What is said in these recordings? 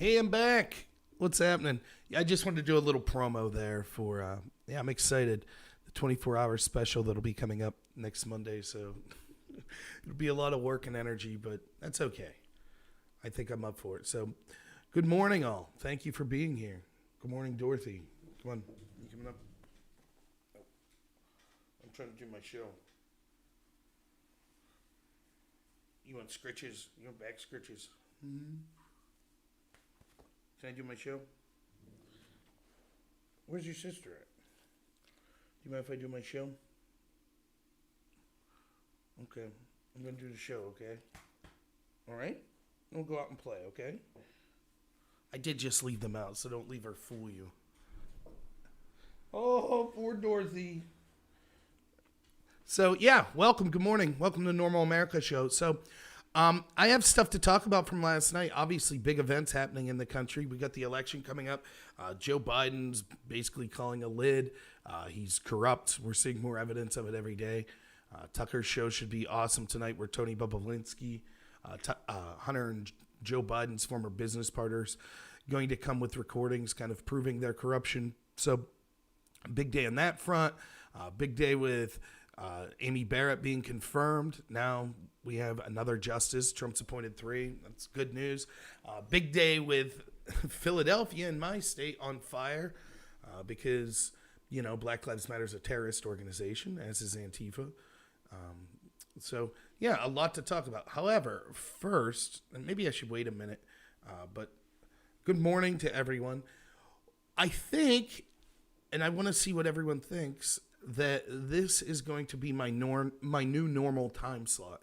Hey, I'm back. What's happening? I just wanted to do a little promo there for, I'm excited. The 24-hour special that'll be coming up next Monday, so it'll be a lot of work and energy, but that's okay. I think I'm up for it. So, good morning, all. Thank you for being here. Good morning, Dorothy. Come on. You coming up? Oh. I'm trying to do my show. You want scritches? You want back scritches? Mm-hmm. Can I do my show? Where's your sister at? Do you mind if I do my show? Okay. I'm going to do the show, okay? All right? We'll go out and play, okay? I did just leave them out, so don't leave her fool you. Oh, poor Dorothy. So, yeah, welcome. Good morning. Welcome to the Normal America Show. So, I have stuff to talk about from last night. Obviously, big events happening in the country. We got the election coming up. Joe Biden's basically calling a lid. He's corrupt. We're seeing more evidence of it every day. Tucker's show should be awesome tonight, where Tony Bobolinsky, Hunter and Joe Biden's former business partners, going to come with recordings kind of proving their corruption. So, big day on that front. Big day with Amy Barrett being confirmed. Now we have another justice. Trump's appointed 3. That's good news. Big day with Philadelphia in my state on fire because, you know, Black Lives Matter is a terrorist organization, as is Antifa. So, yeah, a lot to talk about. However, first, and maybe I should wait a minute, but good morning to everyone. I think, and I want to see what everyone thinks, that this is going to be my new normal time slot,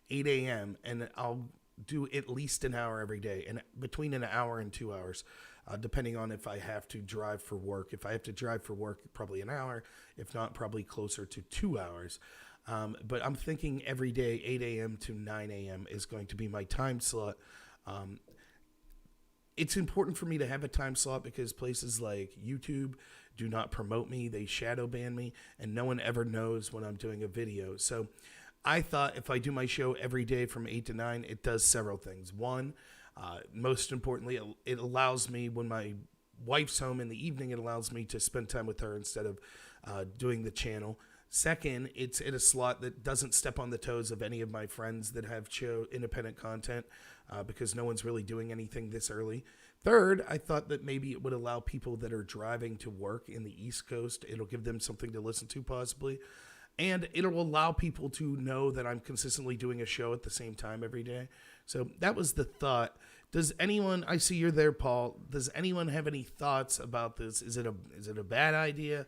8 a.m., and I'll do at least an hour every day, and between an hour and 2 hours, depending on if I have to drive for work. If I have to drive for work, probably an hour. If not, probably closer to 2 hours. But I'm thinking every day, 8 a.m. to 9 a.m. is going to be my time slot. It's important for me to have a time slot because places like YouTube do not promote me. They shadow ban me, and no one ever knows when I'm doing a video. So I thought if I do my show every day from 8 to 9, it does several things. One, most importantly, it allows me, when my wife's home in the evening, it allows me to spend time with her instead of doing the channel. Second, it's in a slot that doesn't step on the toes of any of my friends that have independent content because no one's really doing anything this early. Third, I thought that maybe it would allow people that are driving to work in the East Coast. It'll give them something to listen to possibly. And it'll allow people to know that I'm consistently doing a show at the same time every day. So that was the thought. Does anyone, I see you're there, Paul. Does anyone have any thoughts about this? Is it a bad idea?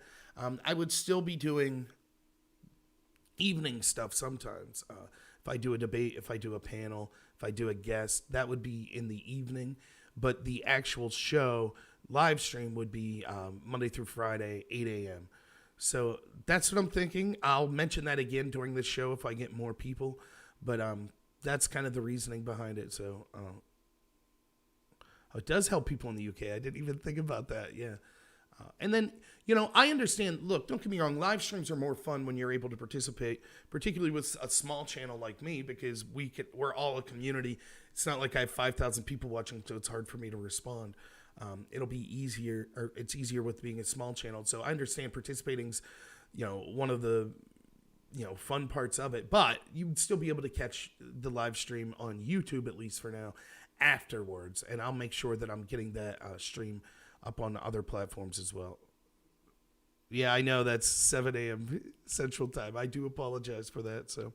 I would still be doing evening stuff sometimes. If I do a debate, if I do a panel, if I do a guest, that would be in the evening. But the actual show, live stream, would be Monday through Friday, 8 a.m. So that's what I'm thinking. I'll mention that again during this show if I get more people. But that's kind of the reasoning behind it. So it does help people in the UK. I didn't even think about that. Yeah. And then, you know, I understand, look, don't get me wrong, live streams are more fun when you're able to participate, particularly with a small channel like me, because we're all a community. It's not like I have 5,000 people watching, so it's hard for me to respond. It'll be easier, or it's easier with being a small channel. So I understand participating's, you know, one of the, you know, fun parts of it, but you'd still be able to catch the live stream on YouTube, at least for now, afterwards. And I'll make sure that I'm getting that stream up on other platforms as well. Yeah, I know that's 7 a.m. Central Time. I do apologize for that. So,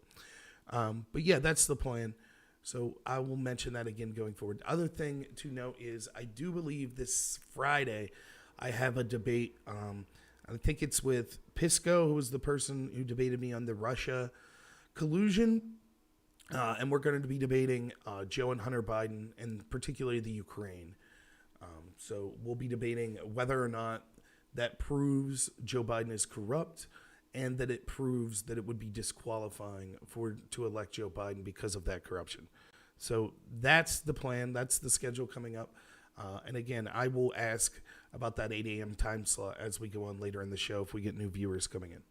but yeah, that's the plan. So I will mention that again going forward. The other thing to note is I do believe this Friday I have a debate. I think it's with Pisco, who was the person who debated me on the Russia collusion. And we're going to be debating Joe and Hunter Biden, and particularly the Ukraine. So we'll be debating whether or not that proves Joe Biden is corrupt, and that it proves that it would be disqualifying to elect Joe Biden because of that corruption. So that's the plan. That's the schedule coming up. And again, I will ask about that 8 a.m. time slot as we go on later in the show if we get new viewers coming in.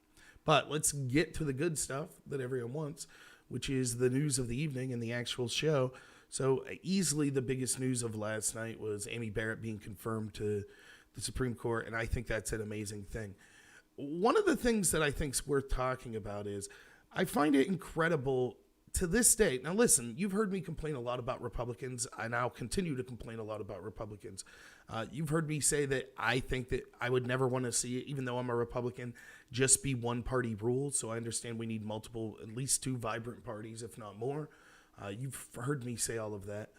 But let's get to the good stuff that everyone wants, which is the news of the evening and the actual show. So easily the biggest news of last night was Amy Barrett being confirmed to the Supreme Court, and I think that's an amazing thing. One of the things that I think is worth talking about is I find it incredible to this day. Now, listen, you've heard me complain a lot about Republicans. I now continue to complain a lot about Republicans. You've heard me say that I think that I would never want to see it, even though I'm a Republican, just be one party rule. So I understand we need multiple, at least two vibrant parties, if not more. You've heard me say all of that.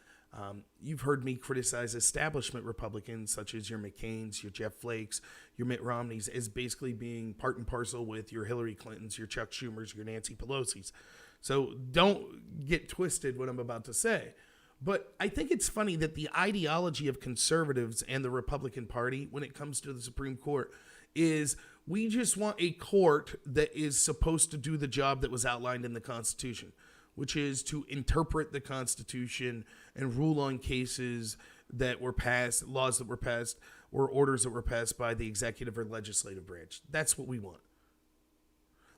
You've heard me criticize establishment Republicans, such as your McCains, your Jeff Flakes, your Mitt Romneys, as basically being part and parcel with your Hillary Clintons, your Chuck Schumers, your Nancy Pelosi's. So don't get twisted what I'm about to say. But I think it's funny that the ideology of conservatives and the Republican Party, when it comes to the Supreme Court, is we just want a court that is supposed to do the job that was outlined in the Constitution, which is to interpret the Constitution and rule on cases that were passed, laws that were passed, or orders that were passed by the executive or legislative branch. That's what we want.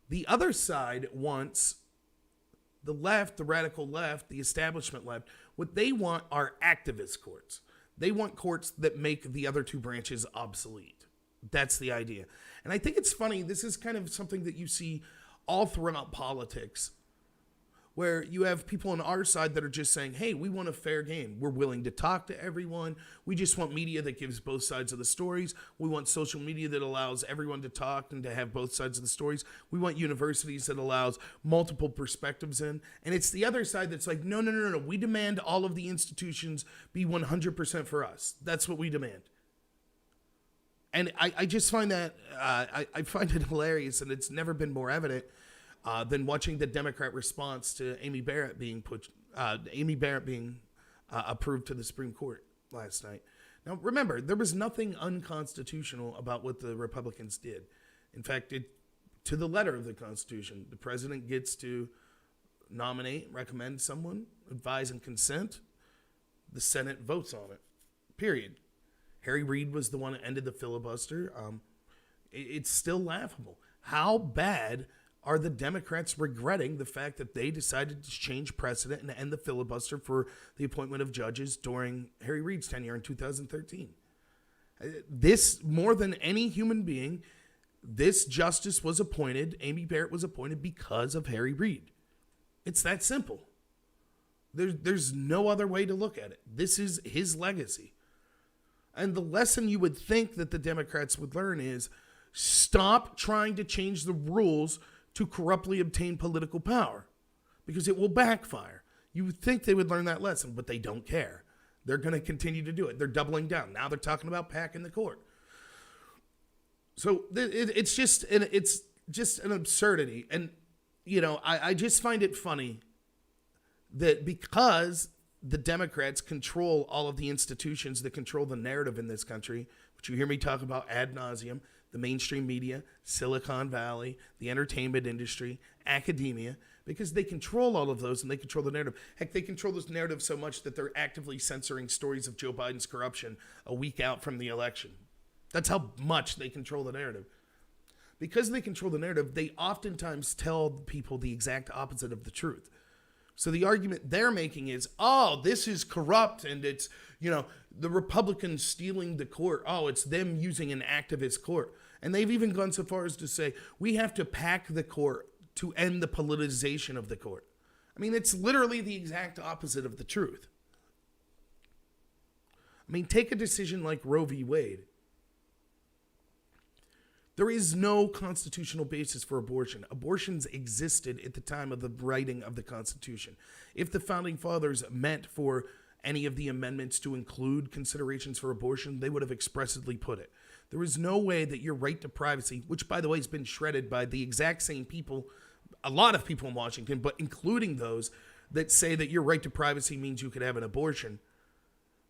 The other side wants the left, the radical left, the establishment left. What they want are activist courts. They want courts that make the other two branches obsolete. That's the idea. And I think it's funny. This is kind of something that you see all throughout politics, where you have people on our side that are just saying, hey, we want a fair game. We're willing to talk to everyone. We just want media that gives both sides of the stories. We want social media that allows everyone to talk and to have both sides of the stories. We want universities that allows multiple perspectives in. And it's the other side that's like, no. We demand all of the institutions be 100% for us. That's what we demand. And I just find that, I find it hilarious, and it's never been more evident than watching the Democrat response to Amy Barrett being approved to the Supreme Court last night. Now, remember, there was nothing unconstitutional about what the Republicans did. In fact, to the letter of the Constitution, the president gets to nominate, recommend someone, advise and consent. The Senate votes on it, period. Harry Reid was the one that ended the filibuster. It's still laughable. How bad are the Democrats regretting the fact that they decided to change precedent and end the filibuster for the appointment of judges during Harry Reid's tenure in 2013? This, more than any human being, this justice was appointed, Amy Barrett was appointed because of Harry Reid. It's that simple. There's no other way to look at it. This is his legacy. And the lesson you would think that the Democrats would learn is stop trying to change the rules to corruptly obtain political power, because it will backfire. You would think they would learn that lesson, but they don't care. They're going to continue to do it. They're doubling down. Now they're talking about packing the court. So it's just an absurdity. And, you know, I just find it funny that because the Democrats control all of the institutions that control the narrative in this country, which you hear me talk about ad nauseum, the mainstream media, Silicon Valley, the entertainment industry, academia, because they control all of those and they control the narrative. Heck, they control this narrative so much that they're actively censoring stories of Joe Biden's corruption a week out from the election. That's how much they control the narrative. Because they control the narrative, they oftentimes tell people the exact opposite of the truth. So the argument they're making is, oh, this is corrupt and it's, you know, the Republicans stealing the court. Oh, it's them using an activist court. And they've even gone so far as to say, we have to pack the court to end the politicization of the court. I mean, it's literally the exact opposite of the truth. I mean, take a decision like Roe v. Wade. There is no constitutional basis for abortion. Abortions existed at the time of the writing of the Constitution. If the Founding Fathers meant for any of the amendments to include considerations for abortion, they would have expressly put it. There is no way that your right to privacy, which, by the way, has been shredded by the exact same people, a lot of people in Washington, but including those that say that your right to privacy means you could have an abortion.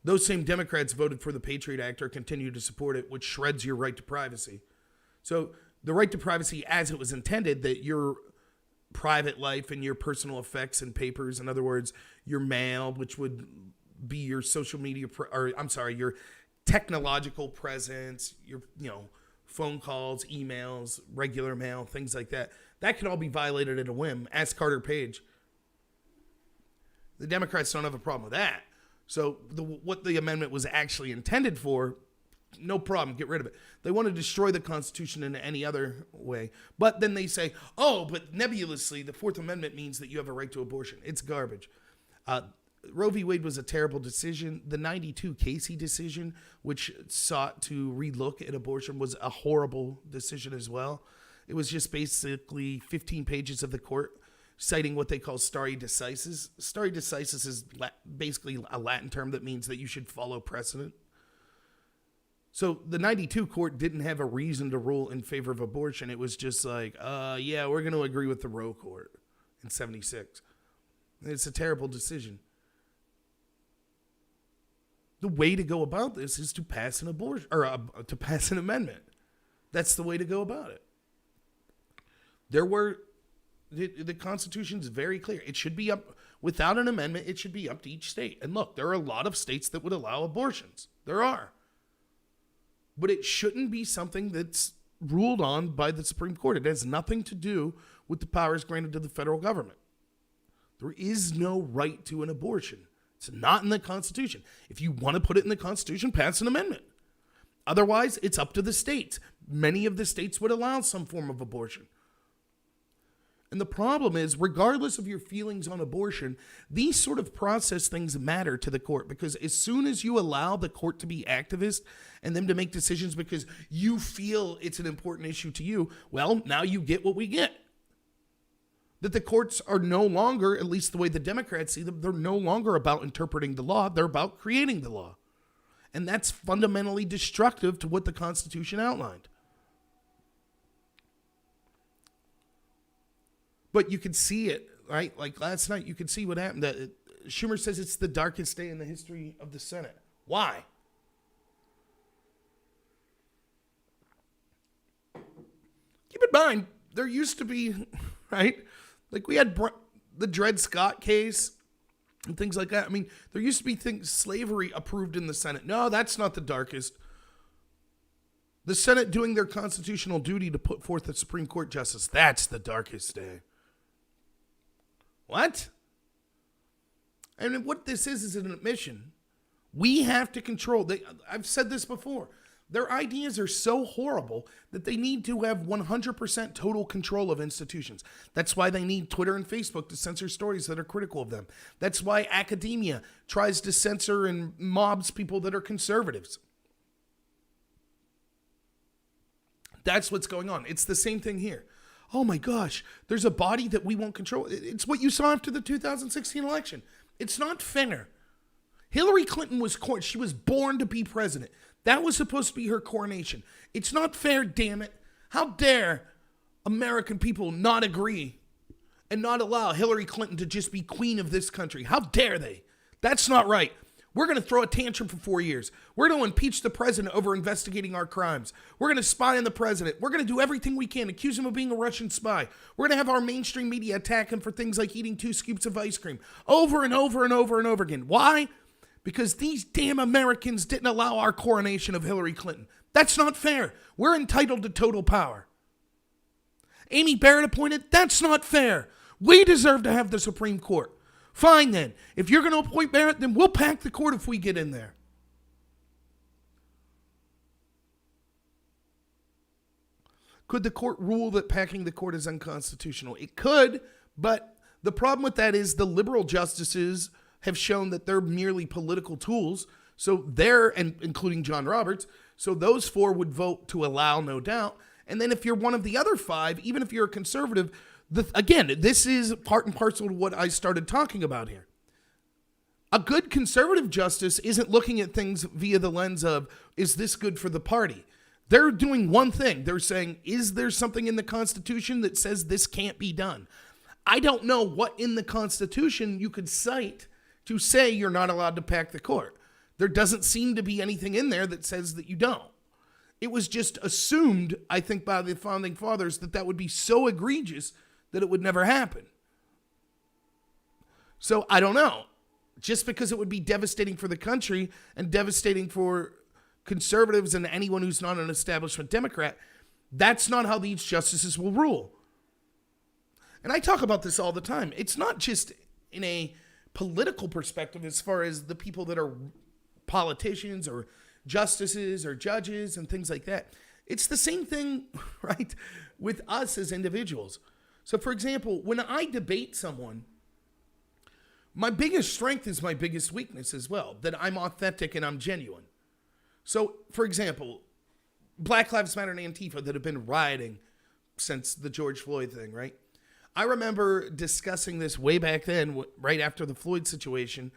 Those same Democrats voted for the Patriot Act or continue to support it, which shreds your right to privacy. So the right to privacy as it was intended, that your private life and your personal effects and papers, in other words, your mail, which would be your social media, your technological presence, your, phone calls, emails, regular mail, things like that, that could all be violated at a whim. Ask Carter Page. The Democrats don't have a problem with that. So what the amendment was actually intended for, no problem, get rid of it. They want to destroy the Constitution in any other way. But then they say, oh, but nebulously, the Fourth Amendment means that you have a right to abortion. It's garbage. Roe v. Wade was a terrible decision. The 92 Casey decision, which sought to relook at abortion, was a horrible decision as well. It was just basically 15 pages of the court citing what they call stare decisis. Stare decisis is basically a Latin term that means that you should follow precedent. So the 92 court didn't have a reason to rule in favor of abortion. It was just like, yeah, we're going to agree with the Roe court in 76. It's a terrible decision. The way to go about this is to pass an abortion or to pass an amendment. That's the way to go about it. The Constitution is very clear. It should be up without an amendment. It should be up to each state. And look, there are a lot of states that would allow abortions. There are. But it shouldn't be something that's ruled on by the Supreme Court. It has nothing to do with the powers granted to the federal government. There is no right to an abortion. It's not in the Constitution. If you want to put it in the Constitution, pass an amendment. Otherwise, it's up to the states. Many of the states would allow some form of abortion. And the problem is, regardless of your feelings on abortion, these sort of process things matter to the court, because as soon as you allow the court to be activist and them to make decisions because you feel it's an important issue to you, well, now you get what we get. That the courts are no longer, at least the way the Democrats see them, they're no longer about interpreting the law. They're about creating the law. And that's fundamentally destructive to what the Constitution outlined. But you can see it, right? Like last night, you could see what happened. Schumer says it's the darkest day in the history of the Senate. Why? Keep in mind, there used to be, right? Like we had the Dred Scott case and things like that. I mean, there used to be things, slavery approved in the Senate. No, that's not the darkest. The Senate doing their constitutional duty to put forth a Supreme Court justice. That's the darkest day. What? And what this is an admission. We have to control. I've said this before. Their ideas are so horrible that they need to have 100% total control of institutions. That's why they need Twitter and Facebook to censor stories that are critical of them. That's why academia tries to censor and mobs people that are conservatives. That's what's going on. It's the same thing here. Oh my gosh, there's a body that we won't control. It's what you saw after the 2016 election. It's not fair. Hillary Clinton she was born to be president. That was supposed to be her coronation. It's not fair, damn it. How dare American people not agree and not allow Hillary Clinton to just be queen of this country? How dare they? That's not right. We're going to throw a tantrum for 4 years. We're going to impeach the president over investigating our crimes. We're going to spy on the president. We're going to do everything we can, accuse him of being a Russian spy. We're going to have our mainstream media attack him for things like eating 2 scoops of ice cream over and over and over and over again. Why? Because these damn Americans didn't allow our coronation of Hillary Clinton. That's not fair. We're entitled to total power. Amy Barrett appointed? That's not fair. We deserve to have the Supreme Court. Fine then. If you're going to appoint Barrett, then we'll pack the court if we get in there. Could the court rule that packing the court is unconstitutional? It could, but the problem with that is the liberal justices have shown that they're merely political tools. So and including John Roberts, so those 4 would vote to allow, no doubt. And then if you're one of the other 5, even if you're a conservative, again, this is part and parcel to what I started talking about here. A good conservative justice isn't looking at things via the lens of, is this good for the party? They're doing one thing. They're saying, is there something in the Constitution that says this can't be done? I don't know what in the Constitution you could cite to say you're not allowed to pack the court. There doesn't seem to be anything in there that says that you don't. It was just assumed, I think, by the Founding Fathers that would be so egregious that it would never happen. So I don't know. Just because it would be devastating for the country and devastating for conservatives and anyone who's not an establishment Democrat, that's not how these justices will rule. And I talk about this all the time. It's not just in a political perspective as far as the people that are politicians or justices or judges and things like that. It's the same thing, right, with us as individuals. So, for example, when I debate someone, my biggest strength is my biggest weakness as well, that I'm authentic and I'm genuine. So, for example, Black Lives Matter and Antifa that have been rioting since the George Floyd thing, right? I remember discussing this way back then, right after the Floyd situation,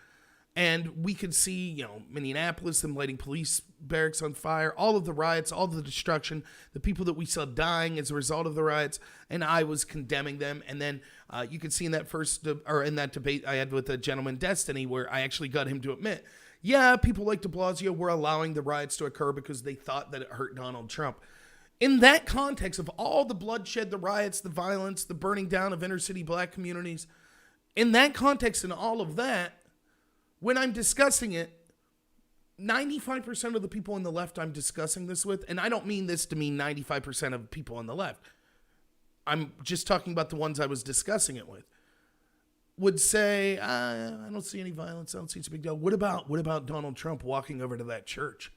and we could see, Minneapolis, them lighting police barracks on fire, all of the riots, all of the destruction, the people that we saw dying as a result of the riots, and I was condemning them. And then you could see in that in that debate I had with the gentleman Destiny, where I actually got him to admit, yeah, people like de Blasio were allowing the riots to occur because they thought that it hurt Donald Trump. In that context of all the bloodshed, the riots, the violence, the burning down of inner city black communities, in that context and all of that, when I'm discussing it, 95% of the people on the left I'm discussing this with, and I don't mean this to mean 95% of people on the left, I'm just talking about the ones I was discussing it with, would say, I don't see any violence, I don't see it's a big deal. What about Donald Trump walking over to that church?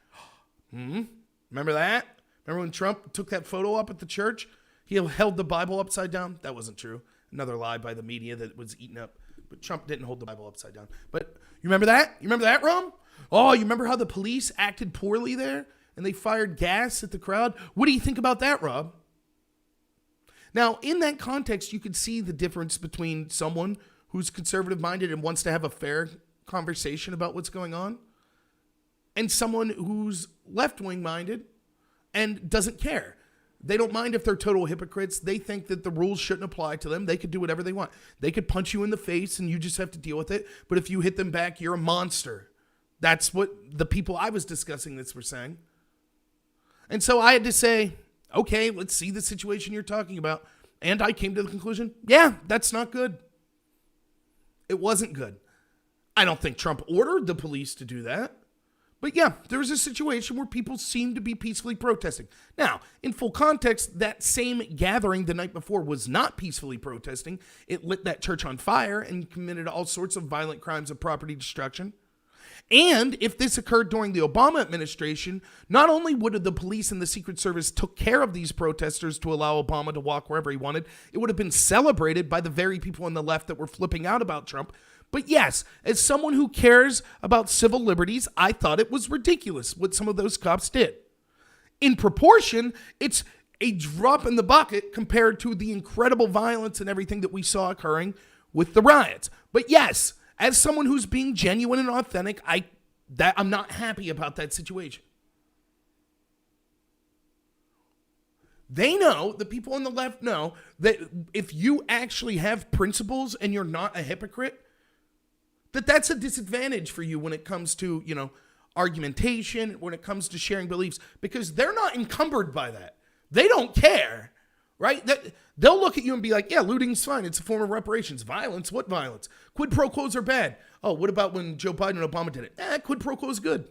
Remember that? Remember when Trump took that photo up at the church? He held the Bible upside down? That wasn't true. Another lie by the media that was eaten up. But Trump didn't hold the Bible upside down. But you remember that? You remember that, Rom? Oh, you remember how the police acted poorly there? And they fired gas at the crowd? What do you think about that, Rob? Now, in that context, you could see the difference between someone who's conservative-minded and wants to have a fair conversation about what's going on, and someone who's left-wing-minded and doesn't care. They don't mind if they're total hypocrites. They think that the rules shouldn't apply to them. They could do whatever they want. They could punch you in the face and you just have to deal with it. But if you hit them back, you're a monster. That's what the people I was discussing this were saying. And so I had to say, okay, let's see the situation you're talking about. And I came to the conclusion, yeah, that's not good. It wasn't good. I don't think Trump ordered the police to do that. But yeah, there was a situation where people seemed to be peacefully protesting. Now, in full context, that same gathering the night before was not peacefully protesting. It lit that church on fire and committed all sorts of violent crimes of property destruction. And if this occurred during the Obama administration, not only would the police and the Secret Service took care of these protesters to allow Obama to walk wherever he wanted, it would have been celebrated by the very people on the left that were flipping out about Trump. But yes, as someone who cares about civil liberties, I thought it was ridiculous what some of those cops did. In proportion, it's a drop in the bucket compared to the incredible violence and everything that we saw occurring with the riots. But yes, as someone who's being genuine and authentic, I'm not happy about that situation. They know, the people on the left know, that if you actually have principles and you're not a hypocrite, that's a disadvantage for you when it comes to, argumentation, when it comes to sharing beliefs, because they're not encumbered by that. They don't care, right? They'll look at you and be like, yeah, looting's fine. It's a form of reparations. Violence? What violence? Quid pro quos are bad. Oh, what about when Joe Biden and Obama did it? Quid pro quo is good.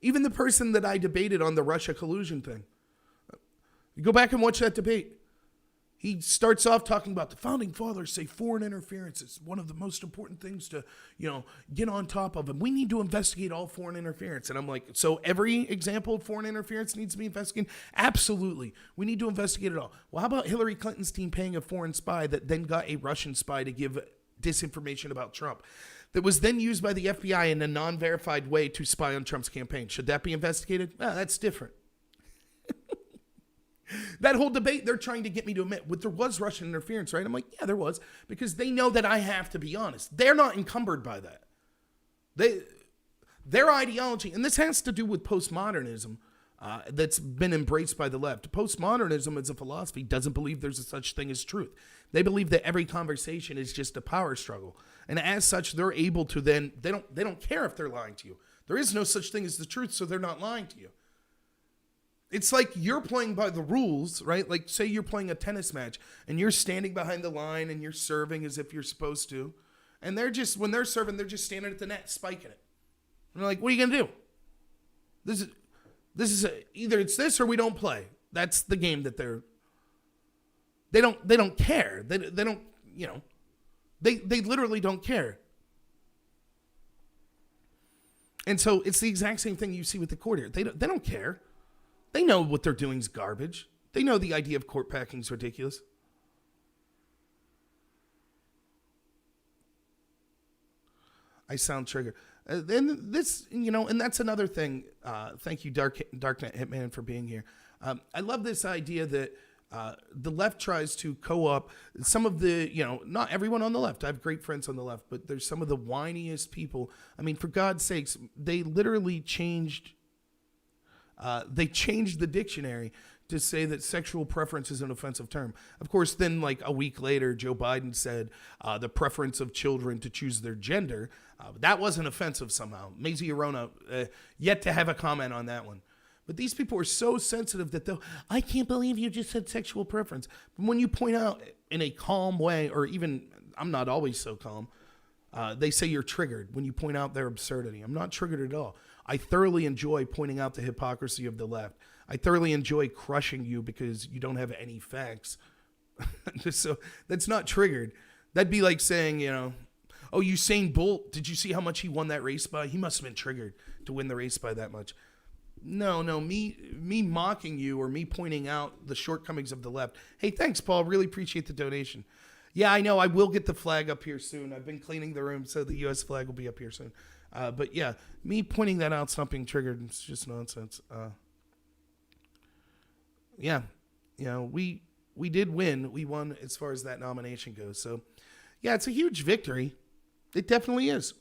Even the person that I debated on the Russia collusion thing, you go back and watch that debate. He starts off talking about the founding fathers say foreign interference is one of the most important things to, get on top of. And we need to investigate all foreign interference. And I'm like, so every example of foreign interference needs to be investigated? Absolutely. We need to investigate it all. Well, how about Hillary Clinton's team paying a foreign spy that then got a Russian spy to give disinformation about Trump that was then used by the FBI in a non-verified way to spy on Trump's campaign? Should that be investigated? That's different. That whole debate, they're trying to get me to admit, there was Russian interference, right? I'm like, yeah, there was, because they know that I have to be honest. They're not encumbered by that. Their ideology, and this has to do with postmodernism that's been embraced by the left. Postmodernism as a philosophy doesn't believe there's a such thing as truth. They believe that every conversation is just a power struggle. And as such, they're able to then, they don't care if they're lying to you. There is no such thing as the truth, so they're not lying to you. It's like you're playing by the rules, right? Like, say you're playing a tennis match and you're standing behind the line and you're serving as if you're supposed to. And when they're serving, they're just standing at the net, spiking it. And they're like, what are you going to do? This is either it's this or we don't play. That's the game that they don't care. They don't, they literally don't care. And so it's the exact same thing you see with the court here. They don't care. They know what they're doing is garbage. They know the idea of court packing is ridiculous. I sound triggered. And this, and that's another thing. Thank you, Darknet Hitman, for being here. I love this idea that the left tries to co-op some of the, not everyone on the left. I have great friends on the left, but there's some of the whiniest people. I mean, for God's sakes, they literally changed the dictionary to say that sexual preference is an offensive term. Of course, then like a week later, Joe Biden said the preference of children to choose their gender. That wasn't offensive somehow. Mazie Arona yet to have a comment on that one. But these people are so sensitive that I can't believe you just said sexual preference. But when you point out in a calm way, or even, I'm not always so calm, they say you're triggered when you point out their absurdity. I'm not triggered at all. I thoroughly enjoy pointing out the hypocrisy of the left. I thoroughly enjoy crushing you because you don't have any facts. So that's not triggered. That'd be like saying, oh, Usain Bolt, did you see how much he won that race by? He must have been triggered to win the race by that much. No, me mocking you or me pointing out the shortcomings of the left. Hey, thanks, Paul. Really appreciate the donation. Yeah, I know. I will get the flag up here soon. I've been cleaning the room, so the U.S. flag will be up here soon. But yeah, me pointing that out, not being triggered, it's just nonsense. Yeah, we did win. We won as far as that nomination goes. So, yeah, it's a huge victory. It definitely is.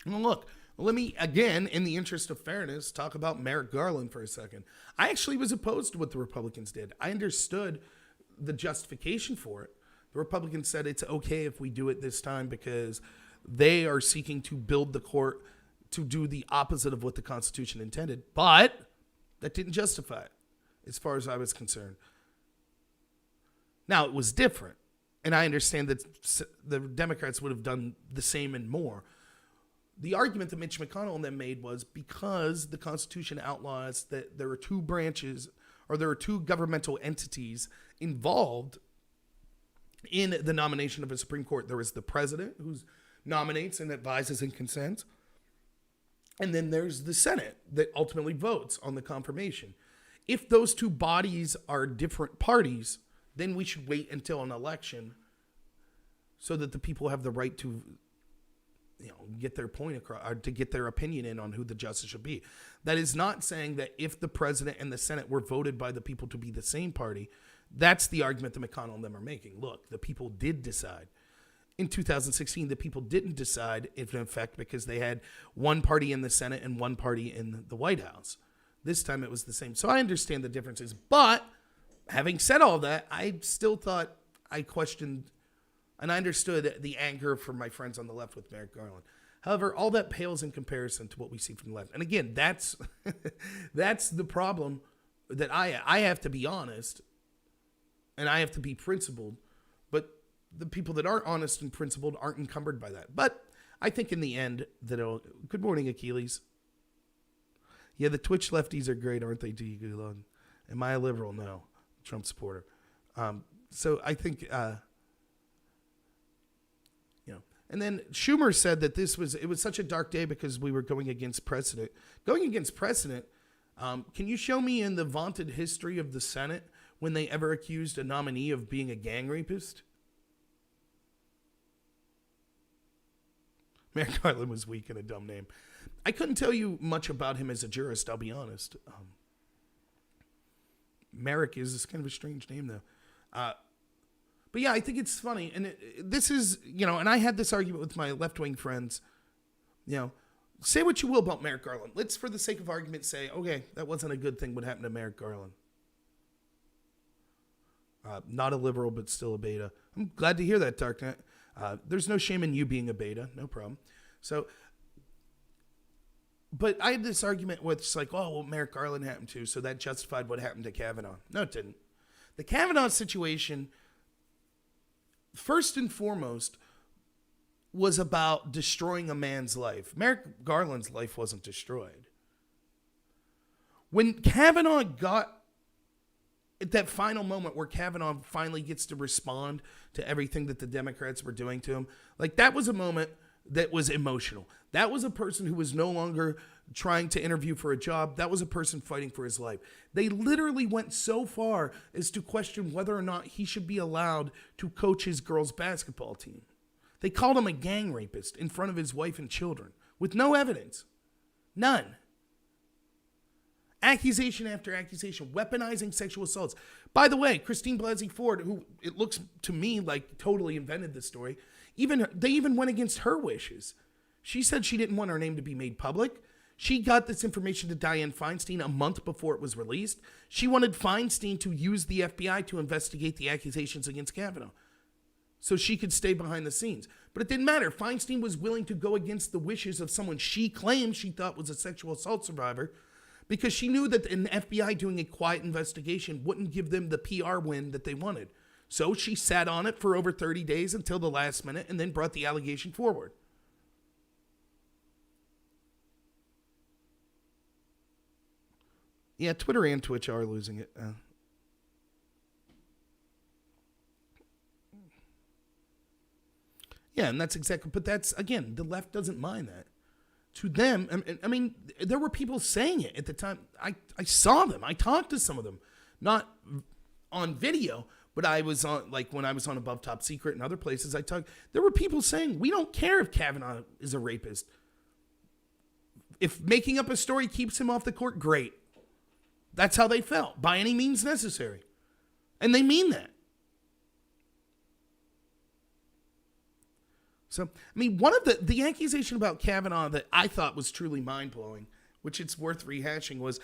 Well, look, let me, again, in the interest of fairness, talk about Merrick Garland for a second. I actually was opposed to what the Republicans did. I understood the justification for it. The Republicans said it's okay if we do it this time because they are seeking to build the court to do the opposite of what the Constitution intended. But that didn't justify it, as far as I was concerned. Now, it was different. And I understand that the Democrats would have done the same and more. The argument that Mitch McConnell and them made was because the Constitution outlaws that there are two branches or there are two governmental entities involved in the nomination of a Supreme Court. There is the president who nominates and advises and consents. And then there's the Senate that ultimately votes on the confirmation. If those two bodies are different parties, then we should wait until an election so that the people have the right to get their point across, or to get their opinion in on who the justice should be. That is not saying that if the president and the Senate were voted by the people to be the same party, that's the argument that McConnell and them are making. Look, the people did decide. In 2016, the people didn't decide, in effect, because they had one party in the Senate and one party in the White House. This time it was the same. So I understand the differences. But having said all that, I still thought I questioned and I understood the anger from my friends on the left with Merrick Garland. However, all that pales in comparison to what we see from the left. And again, that's the problem that I have to be honest and I have to be principled. But the people that aren't honest and principled aren't encumbered by that. But I think in the end that good morning, Achilles. Yeah, the Twitch lefties are great, aren't they, D. Gulag? Am I a liberal? No. Trump supporter. So I think, and then Schumer said that it was such a dark day because we were going against precedent. Going against precedent, can you show me in the vaunted history of the Senate when they ever accused a nominee of being a gang rapist? Merrick Garland was weak and a dumb name. I couldn't tell you much about him as a jurist, I'll be honest. Merrick is kind of a strange name, though. But yeah, I think it's funny. And this is, and I had this argument with my left-wing friends. Say what you will about Merrick Garland. Let's, for the sake of argument, say, okay, that wasn't a good thing what happened to Merrick Garland. Not a liberal, but still a beta. I'm glad to hear that, Darknet. There's no shame in you being a beta. No problem. So, but I had this argument with, it's like, oh, well, Merrick Garland happened to, so that justified what happened to Kavanaugh. No, it didn't. The Kavanaugh situation, first and foremost, was about destroying a man's life. Merrick Garland's life wasn't destroyed. When Kavanaugh got at that final moment where Kavanaugh finally gets to respond to everything that the Democrats were doing to him, like that was a moment that was emotional. That was a person who was no longer trying to interview for a job. That was a person fighting for his life. They literally went so far as to question whether or not he should be allowed to coach his girls' basketball team. They called him a gang rapist in front of his wife and children with no evidence. None. Accusation after accusation, weaponizing sexual assaults. By the way, Christine Blasey Ford, who it looks to me like totally invented this story, they even went against her wishes. She said she didn't want her name to be made public. She got this information to Dianne Feinstein a month before it was released. She wanted Feinstein to use the FBI to investigate the accusations against Kavanaugh so she could stay behind the scenes. But it didn't matter. Feinstein was willing to go against the wishes of someone she claimed she thought was a sexual assault survivor because she knew that an FBI doing a quiet investigation wouldn't give them the PR win that they wanted. So she sat on it for over 30 days until the last minute and then brought the allegation forward. Yeah, Twitter and Twitch are losing it. Yeah, and that's exactly, but that's, again, the left doesn't mind that. To them, I mean, there were people saying it at the time. I saw them. I talked to some of them. Not on video, but I was on, like when I was on Above Top Secret and other places, there were people saying, we don't care if Kavanaugh is a rapist. If making up a story keeps him off the court, great. That's how they felt, by any means necessary. And they mean that. So, I mean, one of the accusation about Kavanaugh that I thought was truly mind-blowing, which it's worth rehashing, was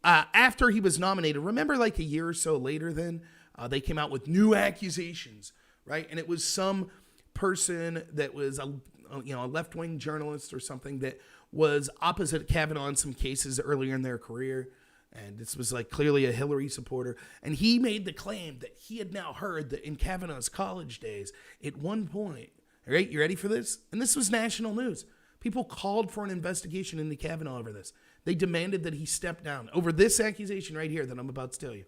after he was nominated, remember like a year or so later then, they came out with new accusations, right? And it was some person that was a left-wing journalist or something that was opposite Kavanaugh in some cases earlier in their career. And this was like clearly a Hillary supporter. And he made the claim that he had now heard that in Kavanaugh's college days, at one point, all right, you ready for this? And this was national news. People called for an investigation into Kavanaugh over this. They demanded that he step down over this accusation right here that I'm about to tell you.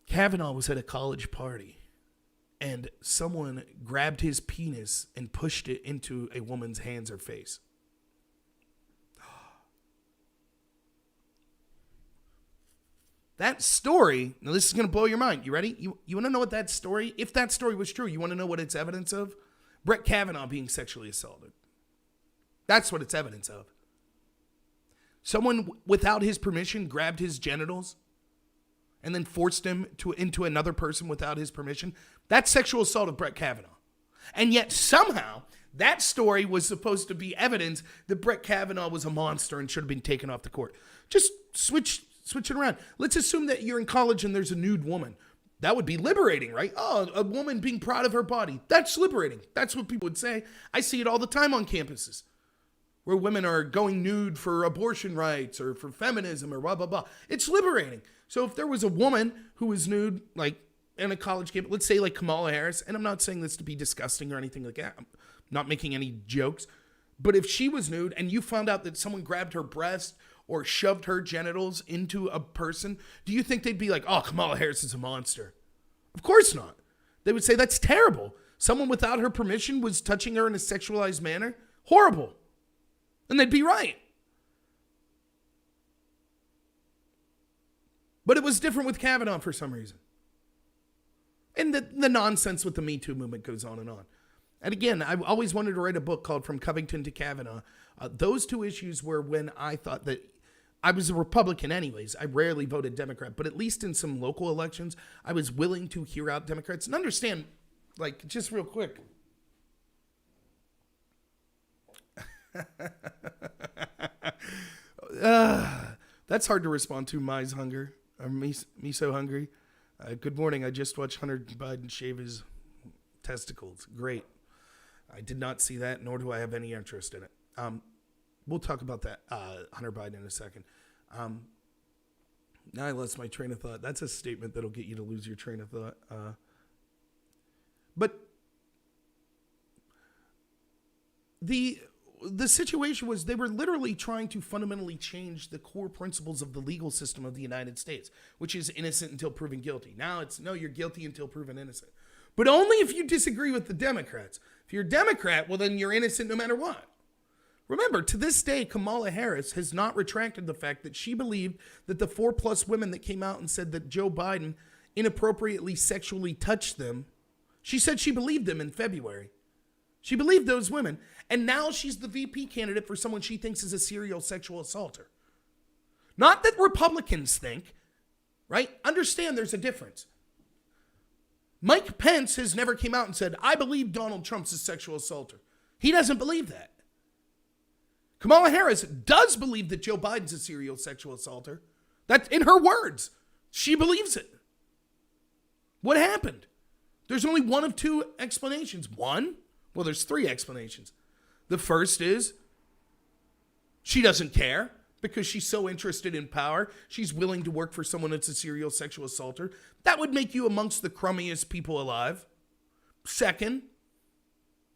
Kavanaugh was at a college party and someone grabbed his penis and pushed it into a woman's hands or face. That story, now this is going to blow your mind. You ready? You want to know what that story, if that story was true, you want to know what it's evidence of? Brett Kavanaugh being sexually assaulted. That's what it's evidence of. Someone without his permission grabbed his genitals and then forced him into another person without his permission. That's sexual assault of Brett Kavanaugh. And yet somehow that story was supposed to be evidence that Brett Kavanaugh was a monster and should have been taken off the court. Just switch it around. Let's assume that you're in college and there's a nude woman. That would be liberating, right? Oh, a woman being proud of her body. That's liberating. That's what people would say. I see it all the time on campuses where women are going nude for abortion rights or for feminism or blah, blah, blah. It's liberating. So if there was a woman who was nude, like in a college campus, let's say like Kamala Harris, and I'm not saying this to be disgusting or anything like that. I'm not making any jokes. But if she was nude and you found out that someone grabbed her breast or shoved her genitals into a person, do you think they'd be like, oh, Kamala Harris is a monster? Of course not. They would say, that's terrible. Someone without her permission was touching her in a sexualized manner. Horrible. And they'd be right. But it was different with Kavanaugh for some reason. And the nonsense with the Me Too movement goes on and on. And again, I've always wanted to write a book called From Covington to Kavanaugh. Those two issues were when I thought that I was a Republican anyways. I rarely voted Democrat, but at least in some local elections, I was willing to hear out Democrats and understand, like, just real quick. That's hard to respond to, Mi's hunger. Or me so hungry. Good morning. I just watched Hunter Biden shave his testicles. Great. I did not see that, nor do I have any interest in it. We'll talk about that, Hunter Biden, in a second. Now I lost my train of thought. That's a statement that'll get you to lose your train of thought. But the situation was they were literally trying to fundamentally change the core principles of the legal system of the United States, which is innocent until proven guilty. Now it's, no, you're guilty until proven innocent. But only if you disagree with the Democrats. If you're a Democrat, well, then you're innocent no matter what. Remember, to this day, Kamala Harris has not retracted the fact that she believed that the 4+ women that came out and said that Joe Biden inappropriately sexually touched them, she said she believed them in February. She believed those women. And now she's the VP candidate for someone she thinks is a serial sexual assaulter. Not that Republicans think, right? Understand there's a difference. Mike Pence has never came out and said, I believe Donald Trump's a sexual assaulter. He doesn't believe that. Kamala Harris does believe that Joe Biden's a serial sexual assaulter. That's in her words. She believes it. What happened? There's only one of two explanations. One? Well, there's three explanations. The first is she doesn't care because she's so interested in power. She's willing to work for someone that's a serial sexual assaulter. That would make you amongst the crummiest people alive. Second,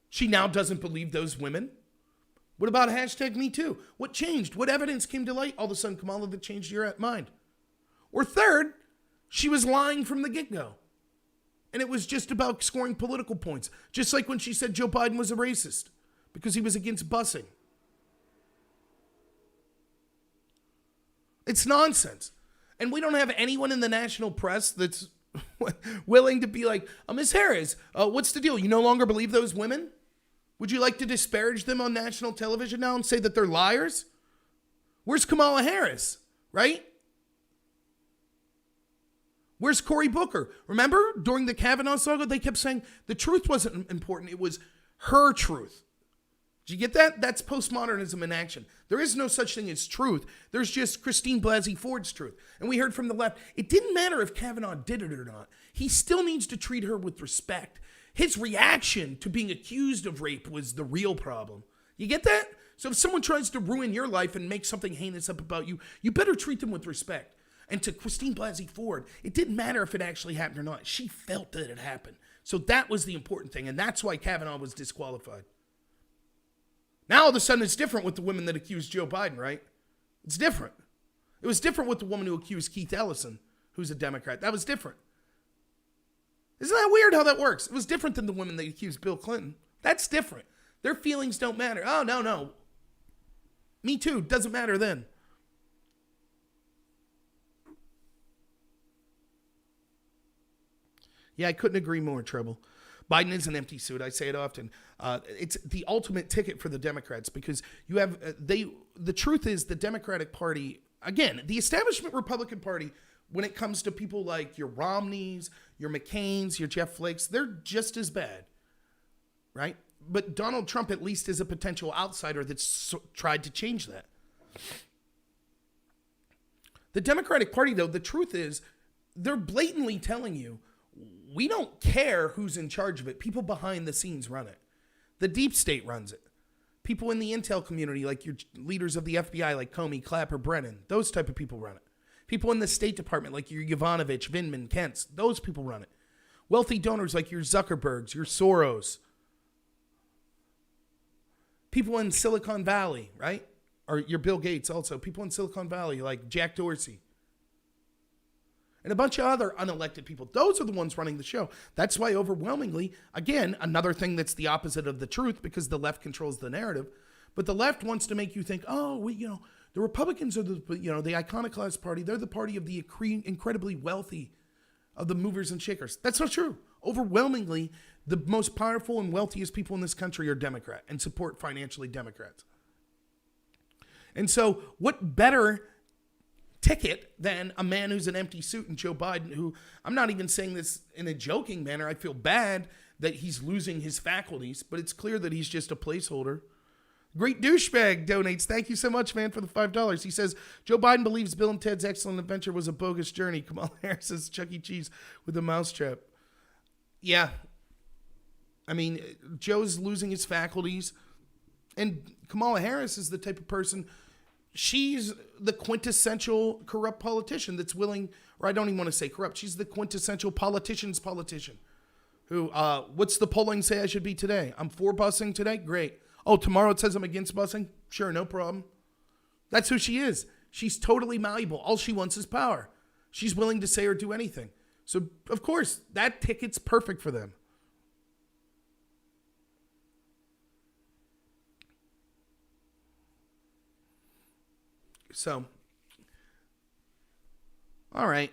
she now doesn't believe those women. What about #MeToo? What changed? What evidence came to light all of a sudden, Kamala, that changed your mind? Or third, she was lying from the get-go. And it was just about scoring political points. Just like when she said Joe Biden was a racist because he was against busing. It's nonsense. And we don't have anyone in the national press that's willing to be like, Ms. Harris, what's the deal? You no longer believe those women? Would you like to disparage them on national television now and say that they're liars? Where's Kamala Harris, right? Where's Cory Booker? Remember, during the Kavanaugh saga, they kept saying the truth wasn't important. It was her truth. Did you get that? That's postmodernism in action. There is no such thing as truth. There's just Christine Blasey Ford's truth. And we heard from the left, it didn't matter if Kavanaugh did it or not. He still needs to treat her with respect. His reaction to being accused of rape was the real problem. You get that? So if someone tries to ruin your life and make something heinous up about you, you better treat them with respect. And to Christine Blasey Ford, it didn't matter if it actually happened or not. She felt that it happened. So that was the important thing. And that's why Kavanaugh was disqualified. Now all of a sudden it's different with the women that accused Joe Biden, right? It's different. It was different with the woman who accused Keith Ellison, who's a Democrat. That was different. Isn't that weird how that works? It was different than the women that accused Bill Clinton. That's different. Their feelings don't matter. Oh, no. Me too. Doesn't matter then. Yeah, I couldn't agree more, Treble. Biden is an empty suit. I say it often. It's the ultimate ticket for the Democrats because you have the truth is the Democratic Party, again, the establishment Republican Party, when it comes to people like your Romneys, your McCains, your Jeff Flakes, they're just as bad, right? But Donald Trump at least is a potential outsider that's tried to change that. The Democratic Party, though, the truth is they're blatantly telling you, we don't care who's in charge of it. People behind the scenes run it. The deep state runs it. People in the intel community, like your leaders of the FBI, like Comey, Clapper, Brennan, those type of people run it. People in the State Department, like your Yovanovitch, Vindman, Kentz, those people run it. Wealthy donors like your Zuckerbergs, your Soros. People in Silicon Valley, right? Or your Bill Gates also. People in Silicon Valley like Jack Dorsey. And a bunch of other unelected people. Those are the ones running the show. That's why overwhelmingly, again, another thing that's the opposite of the truth because the left controls the narrative. But the left wants to make you think, the Republicans are the iconoclast party. They're the party of the incredibly wealthy, of the movers and shakers. That's not true. Overwhelmingly, the most powerful and wealthiest people in this country are Democrat and support financially Democrats. And so what better ticket than a man who's an empty suit and Joe Biden, who I'm not even saying this in a joking manner. I feel bad that he's losing his faculties, but it's clear that he's just a placeholder. Great Douchebag donates. Thank you so much, man, for the $5. He says, Joe Biden believes Bill and Ted's Excellent Adventure was a bogus journey. Kamala Harris says Chuck E. Cheese with a mousetrap. Yeah. I mean, Joe's losing his faculties. And Kamala Harris is the type of person, she's the quintessential corrupt politician that's willing, or I don't even want to say corrupt, she's the quintessential politician's politician. Who, what's the polling say I should be today? I'm for busing today? Great. Oh, tomorrow it says I'm against busing? Sure, no problem. That's who she is. She's totally malleable. All she wants is power. She's willing to say or do anything. So, of course, that ticket's perfect for them. So, all right.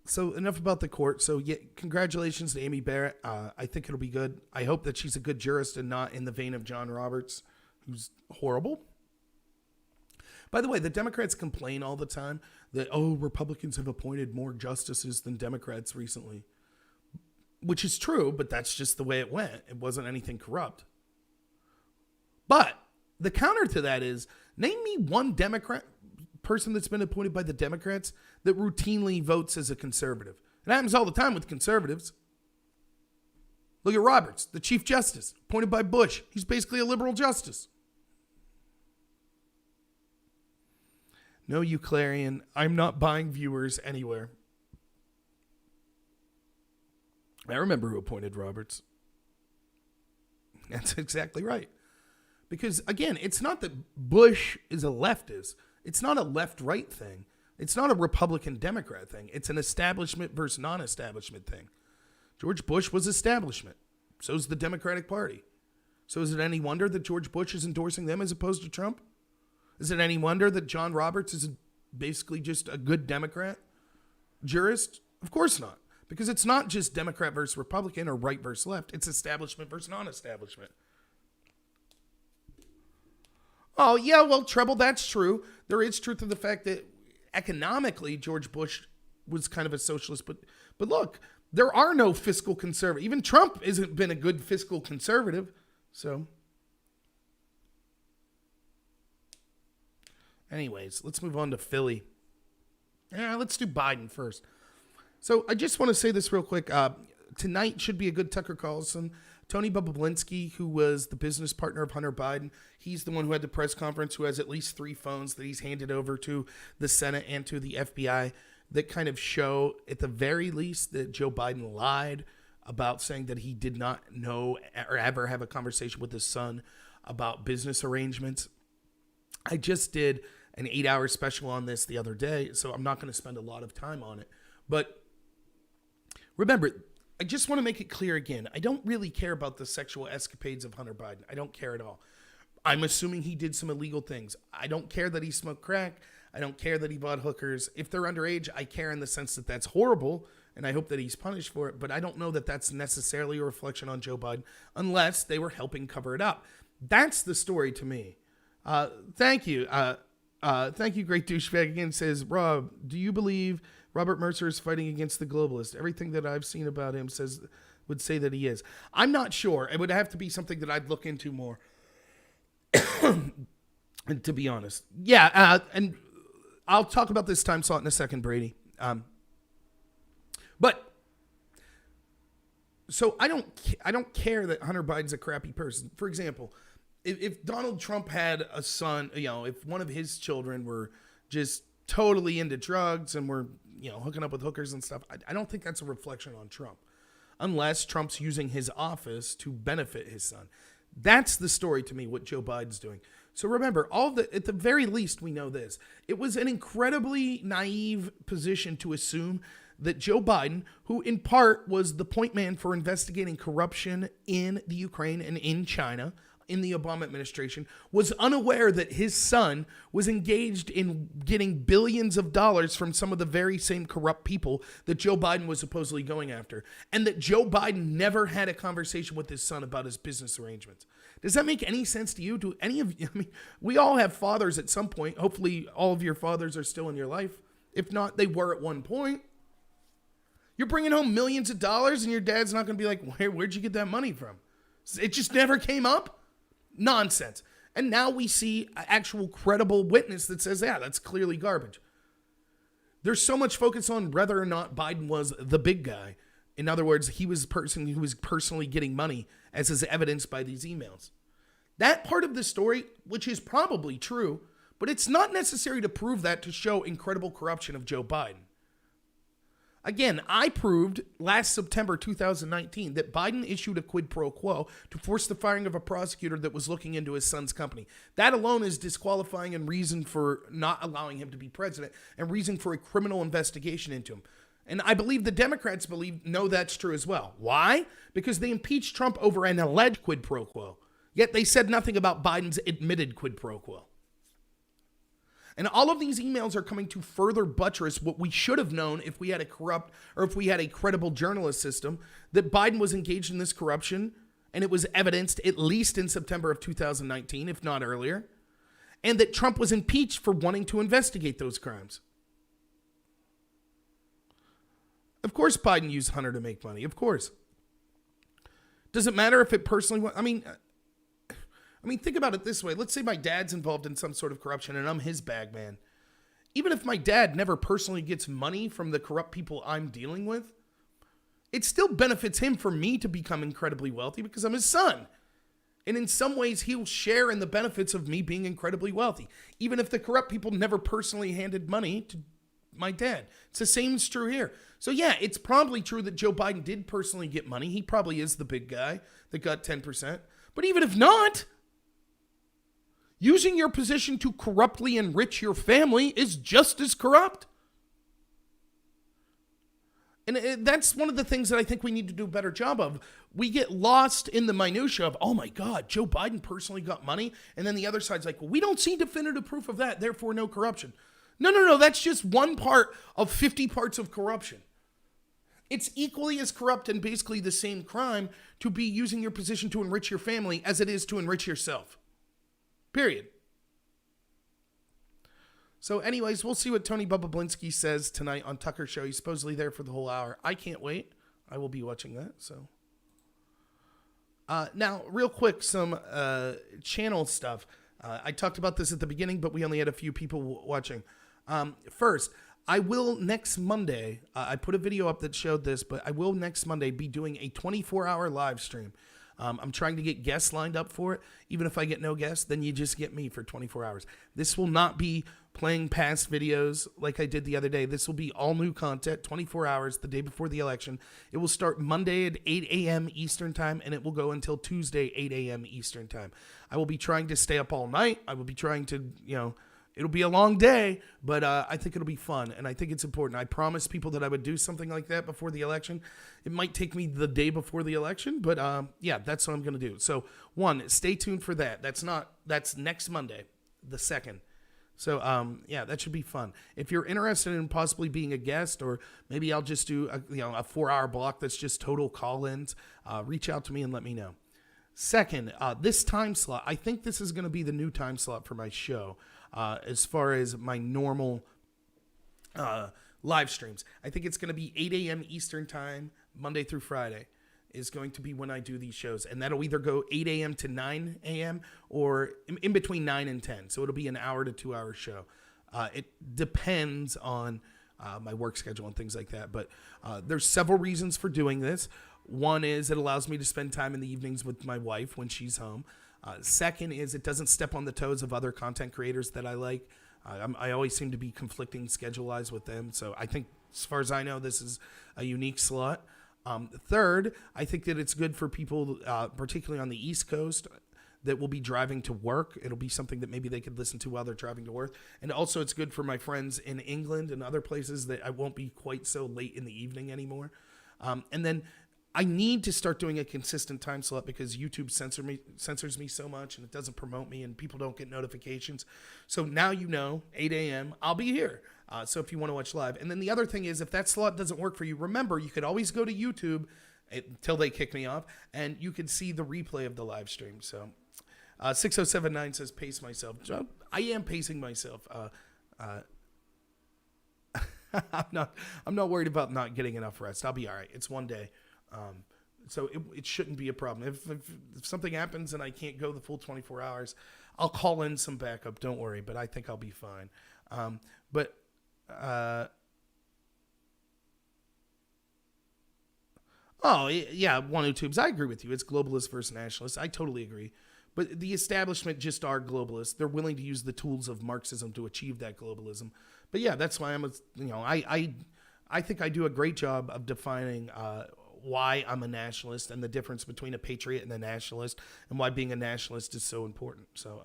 So enough about the court. So yeah, congratulations to Amy Barrett. I think it'll be good. I hope that she's a good jurist and not in the vein of John Roberts, who's horrible. By the way, the Democrats complain all the time that, Republicans have appointed more justices than Democrats recently, which is true, but that's just the way it went. It wasn't anything corrupt. But the counter to that is, name me one Democrat person that's been appointed by the Democrats that routinely votes as a conservative. It happens all the time with conservatives. Look at Roberts, the Chief Justice, appointed by Bush. He's basically a liberal justice. No, you Clarion, I'm not buying viewers anywhere. I remember who appointed Roberts. That's exactly right. Because, again, it's not that Bush is a leftist. It's not a left-right thing. It's not a Republican-Democrat thing. It's an establishment versus non-establishment thing. George Bush was establishment. So is the Democratic Party. So is it any wonder that George Bush is endorsing them as opposed to Trump? Is it any wonder that John Roberts is basically just a good Democrat jurist? Of course not. Because it's not just Democrat versus Republican or right versus left. It's establishment versus non-establishment. Oh, yeah, well, Treble, that's true. There is truth to the fact that economically George Bush was kind of a socialist. But look, there are no fiscal conservatives. Even Trump hasn't been a good fiscal conservative. So, anyways, let's move on to Philly. Let's do Biden first. So I just want to say this real quick. Tonight should be a good Tucker Carlson. Tony Bobulinski, who was the business partner of Hunter Biden, he's the one who had the press conference, who has at least 3 phones that he's handed over to the Senate and to the FBI that kind of show, at the very least, that Joe Biden lied about saying that he did not know or ever have a conversation with his son about business arrangements. I just did an 8-hour special on this the other day, so I'm not going to spend a lot of time on it. But remember, I just want to make it clear again, I don't really care about the sexual escapades of Hunter Biden. I don't care at all. I'm assuming he did some illegal things. I don't care that he smoked crack. I don't care that he bought hookers. If they're underage, I care in the sense that that's horrible, and I hope that he's punished for it. But I don't know that that's necessarily a reflection on Joe Biden unless they were helping cover it up. That's the story to me. Thank you. Thank you, Great Douchebag. Again, says, Rob, do you believe Robert Mercer is fighting against the globalists? Everything that I've seen about him would say that he is. I'm not sure. It would have to be something that I'd look into more, to be honest. Yeah, and I'll talk about this time slot in a second, Brady. But so I don't care that Hunter Biden's a crappy person. For example, if Donald Trump had a son, if one of his children were just totally into drugs and were hooking up with hookers and stuff, I don't think that's a reflection on Trump, unless Trump's using his office to benefit his son. That's the story to me, what Joe Biden's doing. So remember, at the very least, we know this. It was an incredibly naive position to assume that Joe Biden, who in part was the point man for investigating corruption in the Ukraine and in China, in the Obama administration, was unaware that his son was engaged in getting billions of dollars from some of the very same corrupt people that Joe Biden was supposedly going after, and that Joe Biden never had a conversation with his son about his business arrangements. Does that make any sense to you? Do any of you? I mean, we all have fathers at some point. Hopefully all of your fathers are still in your life. If not, they were at one point. You're bringing home millions of dollars and your dad's not going to be like, where'd you get that money from? It just never came up? Nonsense. And now we see an actual credible witness that says, yeah, that's clearly garbage. There's so much focus on whether or not Biden was the big guy. In other words, he was the person who was personally getting money, as is evidenced by these emails. That part of the story, which is probably true, but it's not necessary to prove that to show incredible corruption of Joe Biden. Again, I proved last September 2019 that Biden issued a quid pro quo to force the firing of a prosecutor that was looking into his son's company. That alone is disqualifying and reason for not allowing him to be president and reason for a criminal investigation into him. And I believe the Democrats know that's true as well. Why? Because they impeached Trump over an alleged quid pro quo. Yet they said nothing about Biden's admitted quid pro quo. And all of these emails are coming to further buttress what we should have known if we had a corrupt or if we had a credible journalist system, that Biden was engaged in this corruption, and it was evidenced at least in September of 2019, if not earlier, and that Trump was impeached for wanting to investigate those crimes. Of course Biden used Hunter to make money, of course. Does it matter if it personally... I mean, think about it this way. Let's say my dad's involved in some sort of corruption and I'm his bag man. Even if my dad never personally gets money from the corrupt people I'm dealing with, it still benefits him for me to become incredibly wealthy because I'm his son. And in some ways, he'll share in the benefits of me being incredibly wealthy, even if the corrupt people never personally handed money to my dad. It's the same is true here. So yeah, it's probably true that Joe Biden did personally get money. He probably is the big guy that got 10%. But even if not, using your position to corruptly enrich your family is just as corrupt. And that's one of the things that I think we need to do a better job of. We get lost in the minutia of, oh my God, Joe Biden personally got money. And then the other side's like, well, we don't see definitive proof of that, therefore no corruption. No, that's just one part of 50 parts of corruption. It's equally as corrupt and basically the same crime to be using your position to enrich your family as it is to enrich yourself. Period. So anyways, we'll see what Tony Bobulinski says tonight on Tucker's show. He's supposedly there for the whole hour. I can't wait. I will be watching that. So now, real quick, some channel stuff. I talked about this at the beginning, but we only had a few people watching. First, I will next Monday, I put a video up that showed this, but I will next Monday be doing a 24-hour live stream. I'm trying to get guests lined up for it. Even if I get no guests, then you just get me for 24 hours. This will not be playing past videos like I did the other day. This will be all new content, 24 hours the day before the election. It will start Monday at 8 a.m. Eastern time, and it will go until Tuesday, 8 a.m. Eastern time. I will be trying to stay up all night. I will be trying to, it'll be a long day, but I think it'll be fun, and I think it's important. I promised people that I would do something like that before the election. It might take me the day before the election, but yeah, that's what I'm going to do. So, one, stay tuned for that. That's next Monday, the 2nd. So, yeah, that should be fun. If you're interested in possibly being a guest, or maybe I'll just do a 4-hour block that's just total call-ins, reach out to me and let me know. Second, this time slot, I think this is going to be the new time slot for my show. As far as my normal live streams, I think it's going to be 8 a.m. Eastern time, Monday through Friday, is going to be when I do these shows. And that'll either go 8 a.m. to 9 a.m. or in between 9 and 10. So it'll be an hour to 2 hour show. It depends on my work schedule and things like that. But there's several reasons for doing this. One is it allows me to spend time in the evenings with my wife when she's home. Second is it doesn't step on the toes of other content creators that I like. I always seem to be conflicting schedule-wise with them. So I think, as far as I know, this is a unique slot. Third, I think that it's good for people, particularly on the East Coast, that will be driving to work. It'll be something that maybe they could listen to while they're driving to work. And also it's good for my friends in England and other places that I won't be quite so late in the evening anymore. And then I need to start doing a consistent time slot because YouTube censors me so much and it doesn't promote me and people don't get notifications. So now 8 a.m., I'll be here. So if you want to watch live. And then the other thing is, if that slot doesn't work for you, remember, you could always go to YouTube until they kick me off and you can see the replay of the live stream. So 6079 says, pace myself. I am pacing myself. I'm not worried about not getting enough rest. I'll be all right. It's one day. So it shouldn't be a problem. If something happens and I can't go the full 24 hours, I'll call in some backup. Don't worry, but I think I'll be fine. Oh, yeah, one YouTubes. I agree with you. It's globalist versus nationalist. I totally agree. But the establishment just are globalists. They're willing to use the tools of Marxism to achieve that globalism. But yeah, that's why I think I do a great job of defining why I'm a nationalist and the difference between a patriot and a nationalist and why being a nationalist is so important. So,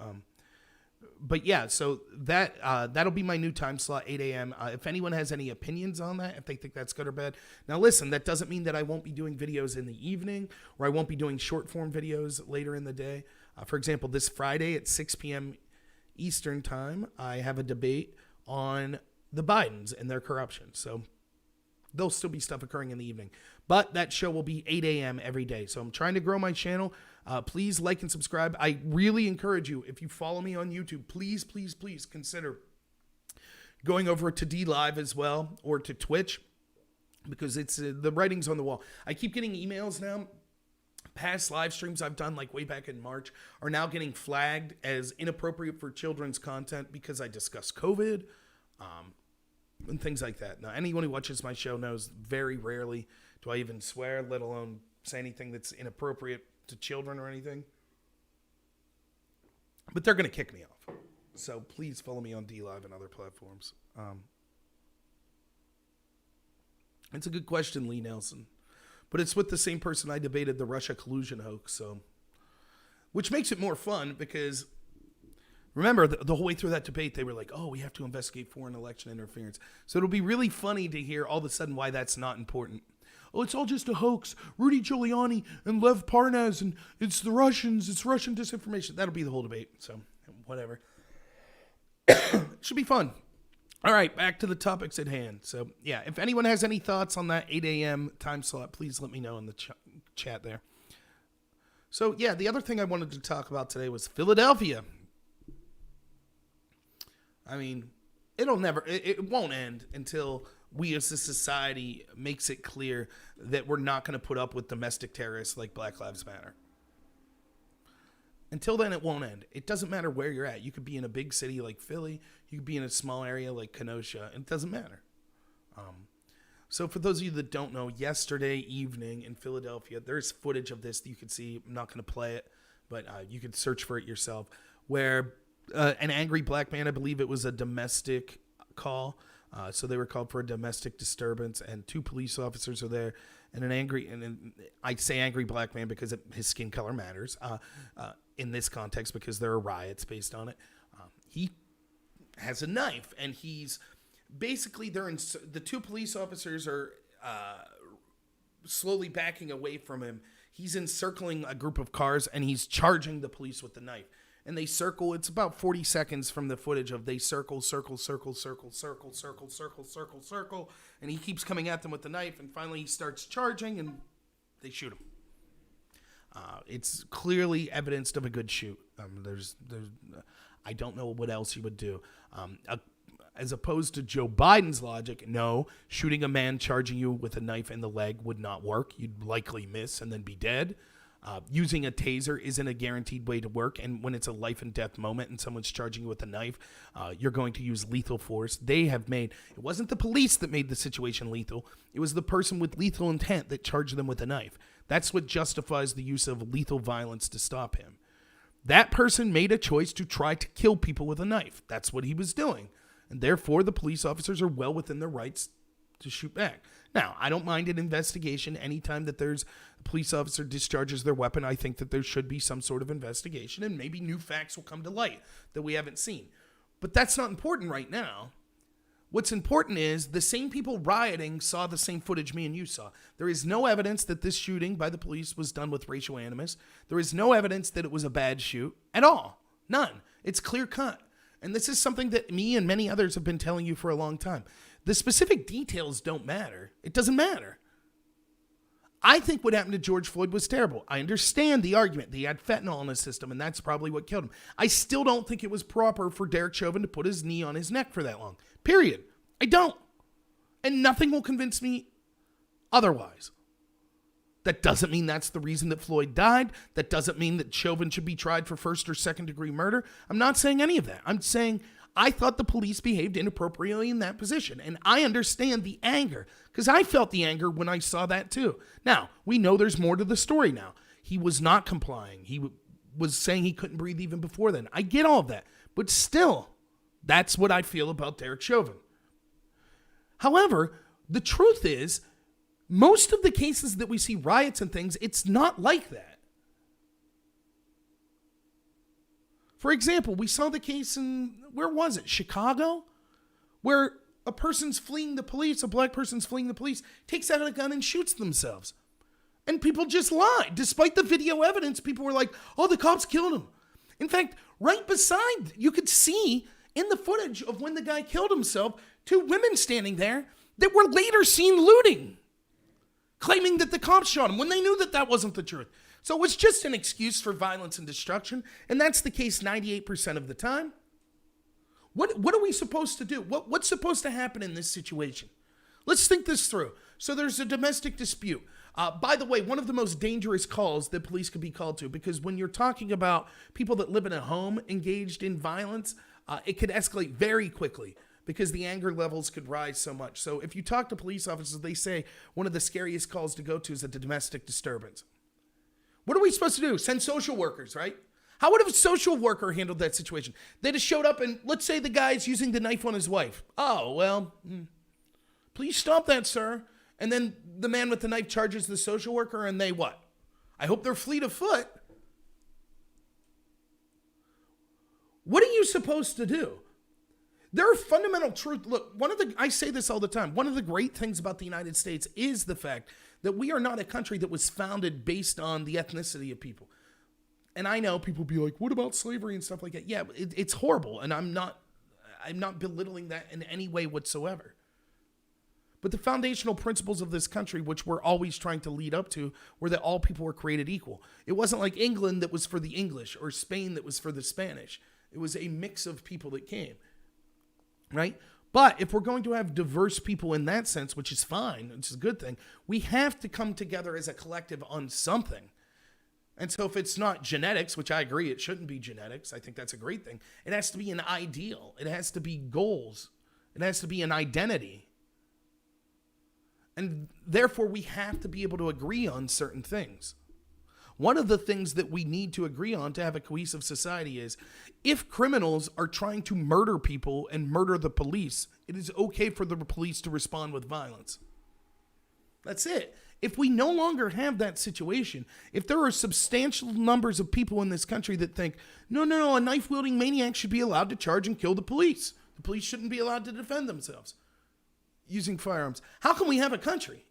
but yeah, so that'll be my new time slot, 8 a.m. If anyone has any opinions on that, if they think that's good or bad. Now listen, that doesn't mean that I won't be doing videos in the evening or I won't be doing short form videos later in the day. For example, this Friday at 6 p.m. Eastern time, I have a debate on the Bidens and their corruption. So there'll still be stuff occurring in the evening. But that show will be 8 a.m. every day. So I'm trying to grow my channel. Please like and subscribe. I really encourage you, if you follow me on YouTube, please, please, please consider going over to D Live as well, or to Twitch, because it's the writing's on the wall. I keep getting emails now. Past live streams I've done, like way back in March, are now getting flagged as inappropriate for children's content because I discuss COVID and things like that. Now, anyone who watches my show knows very rarely do I even swear, let alone say anything that's inappropriate to children or anything. But they're going to kick me off. So please follow me on D Live and other platforms. It's a good question, Lee Nelson. But it's with the same person I debated the Russia collusion hoax, so, which makes it more fun because, remember, the whole way through that debate, they were like, oh, we have to investigate foreign election interference. So it'll be really funny to hear all of a sudden why that's not important. Oh, it's all just a hoax. Rudy Giuliani and Lev Parnas, and it's the Russians. It's Russian disinformation. That'll be the whole debate, so whatever. It should be fun. All right, back to the topics at hand. So, yeah, if anyone has any thoughts on that 8 a.m. time slot, please let me know in the chat there. So, yeah, the other thing I wanted to talk about today was Philadelphia. I mean, it won't end until we as a society makes it clear that we're not going to put up with domestic terrorists like Black Lives Matter. Until then, it won't end. It doesn't matter where you're at. You could be in a big city like Philly. You could be in a small area like Kenosha. It doesn't matter. So for those of you that don't know, yesterday evening in Philadelphia, there's footage of this that you could see. I'm not going to play it, but you could search for it yourself, where an angry black man, I believe it was a domestic call. So they were called for a domestic disturbance, and 2 police officers are there, and and I say angry black man because his skin color matters in this context, because there are riots based on it. He has a knife, and he's basically the 2 police officers are slowly backing away from him. He's encircling a group of cars, and he's charging the police with the knife. And they circle. It's about 40 seconds from the footage of they circle, and he keeps coming at them with the knife, and finally he starts charging, and they shoot him. It's clearly evidenced of a good shoot. I don't know what else you would do. As opposed to Joe Biden's logic, no, shooting a man charging you with a knife in the leg would not work. You'd likely miss and then be dead. Using a taser isn't a guaranteed way to work, and when it's a life and death moment and someone's charging you with a knife, you're going to use lethal force. It wasn't the police that made the situation lethal. It was the person with lethal intent that charged them with a knife. That's what justifies the use of lethal violence to stop him. That person made a choice to try to kill people with a knife. That's what he was doing, and therefore the police officers are well within their rights to shoot back. Now, I don't mind an investigation. Anytime that there's a police officer discharges their weapon, I think that there should be some sort of investigation, and maybe new facts will come to light that we haven't seen. But that's not important right now. What's important is the same people rioting saw the same footage me and you saw. There is no evidence that this shooting by the police was done with racial animus. There is no evidence that it was a bad shoot at all. None. It's clear cut. And this is something that me and many others have been telling you for a long time. The specific details don't matter. It doesn't matter. I think what happened to George Floyd was terrible. I understand the argument. He had fentanyl in his system, and that's probably what killed him. I still don't think it was proper for Derek Chauvin to put his knee on his neck for that long. Period. I don't. And nothing will convince me otherwise. That doesn't mean that's the reason that Floyd died. That doesn't mean that Chauvin should be tried for 1st or 2nd degree murder. I'm not saying any of that. I'm saying I thought the police behaved inappropriately in that position. And I understand the anger, because I felt the anger when I saw that too. Now, we know there's more to the story now. He was not complying. He was saying he couldn't breathe even before then. I get all of that. But still, that's what I feel about Derek Chauvin. However, the truth is, most of the cases that we see riots and things, it's not like that. For example, we saw the case in, where was it? Chicago? Where a person's fleeing the police, a black person's fleeing the police, takes out a gun and shoots themselves. And people just lied. Despite the video evidence, people were like, oh, the cops killed him. In fact, Right beside, you could see in the footage of when the guy killed himself, 2 women standing there that were later seen looting, claiming that the cops shot him when they knew that that wasn't the truth. So it was just an excuse for violence and destruction, and that's the case 98% of the time. What are we supposed to do? What's supposed to happen in this situation? Let's think this through. So there's a domestic dispute. By the way, one of the most dangerous calls that police could be called to, because when you're talking about people that live in a home engaged in violence, it could escalate very quickly because the anger levels could rise so much. So if you talk to police officers, they say one of the scariest calls to go to is a domestic disturbance. What are we supposed to do? Send social workers, right? How would a social worker handled that situation? They just showed up and let's say the guy's using the knife on his wife. Oh, well, please stop that, sir. And then the man with the knife charges the social worker and they what? I hope they're fleet of foot. What are you supposed to do? There are fundamental truth. Look, I say this all the time. One of the great things about the United States is the fact that we are not a country that was founded based on the ethnicity of people. And I know people be like, what about slavery and stuff like that? Yeah, it's horrible. And I'm not belittling that in any way whatsoever. But the foundational principles of this country, which we're always trying to lead up to, were that all people were created equal. It wasn't like England that was for the English or Spain that was for the Spanish. It was a mix of people that came, right? But if we're going to have diverse people in that sense, which is fine, which is a good thing, we have to come together as a collective on something. And so if it's not genetics, which I agree, it shouldn't be genetics. I think that's a great thing. It has to be an ideal. It has to be goals. It has to be an identity. And therefore, we have to be able to agree on certain things. One of the things that we need to agree on to have a cohesive society is if criminals are trying to murder people and murder the police, it is okay for the police to respond with violence. That's it. If we no longer have that situation, if there are substantial numbers of people in this country that think, no, a knife-wielding maniac should be allowed to charge and kill the police shouldn't be allowed to defend themselves using firearms. How can we have a country?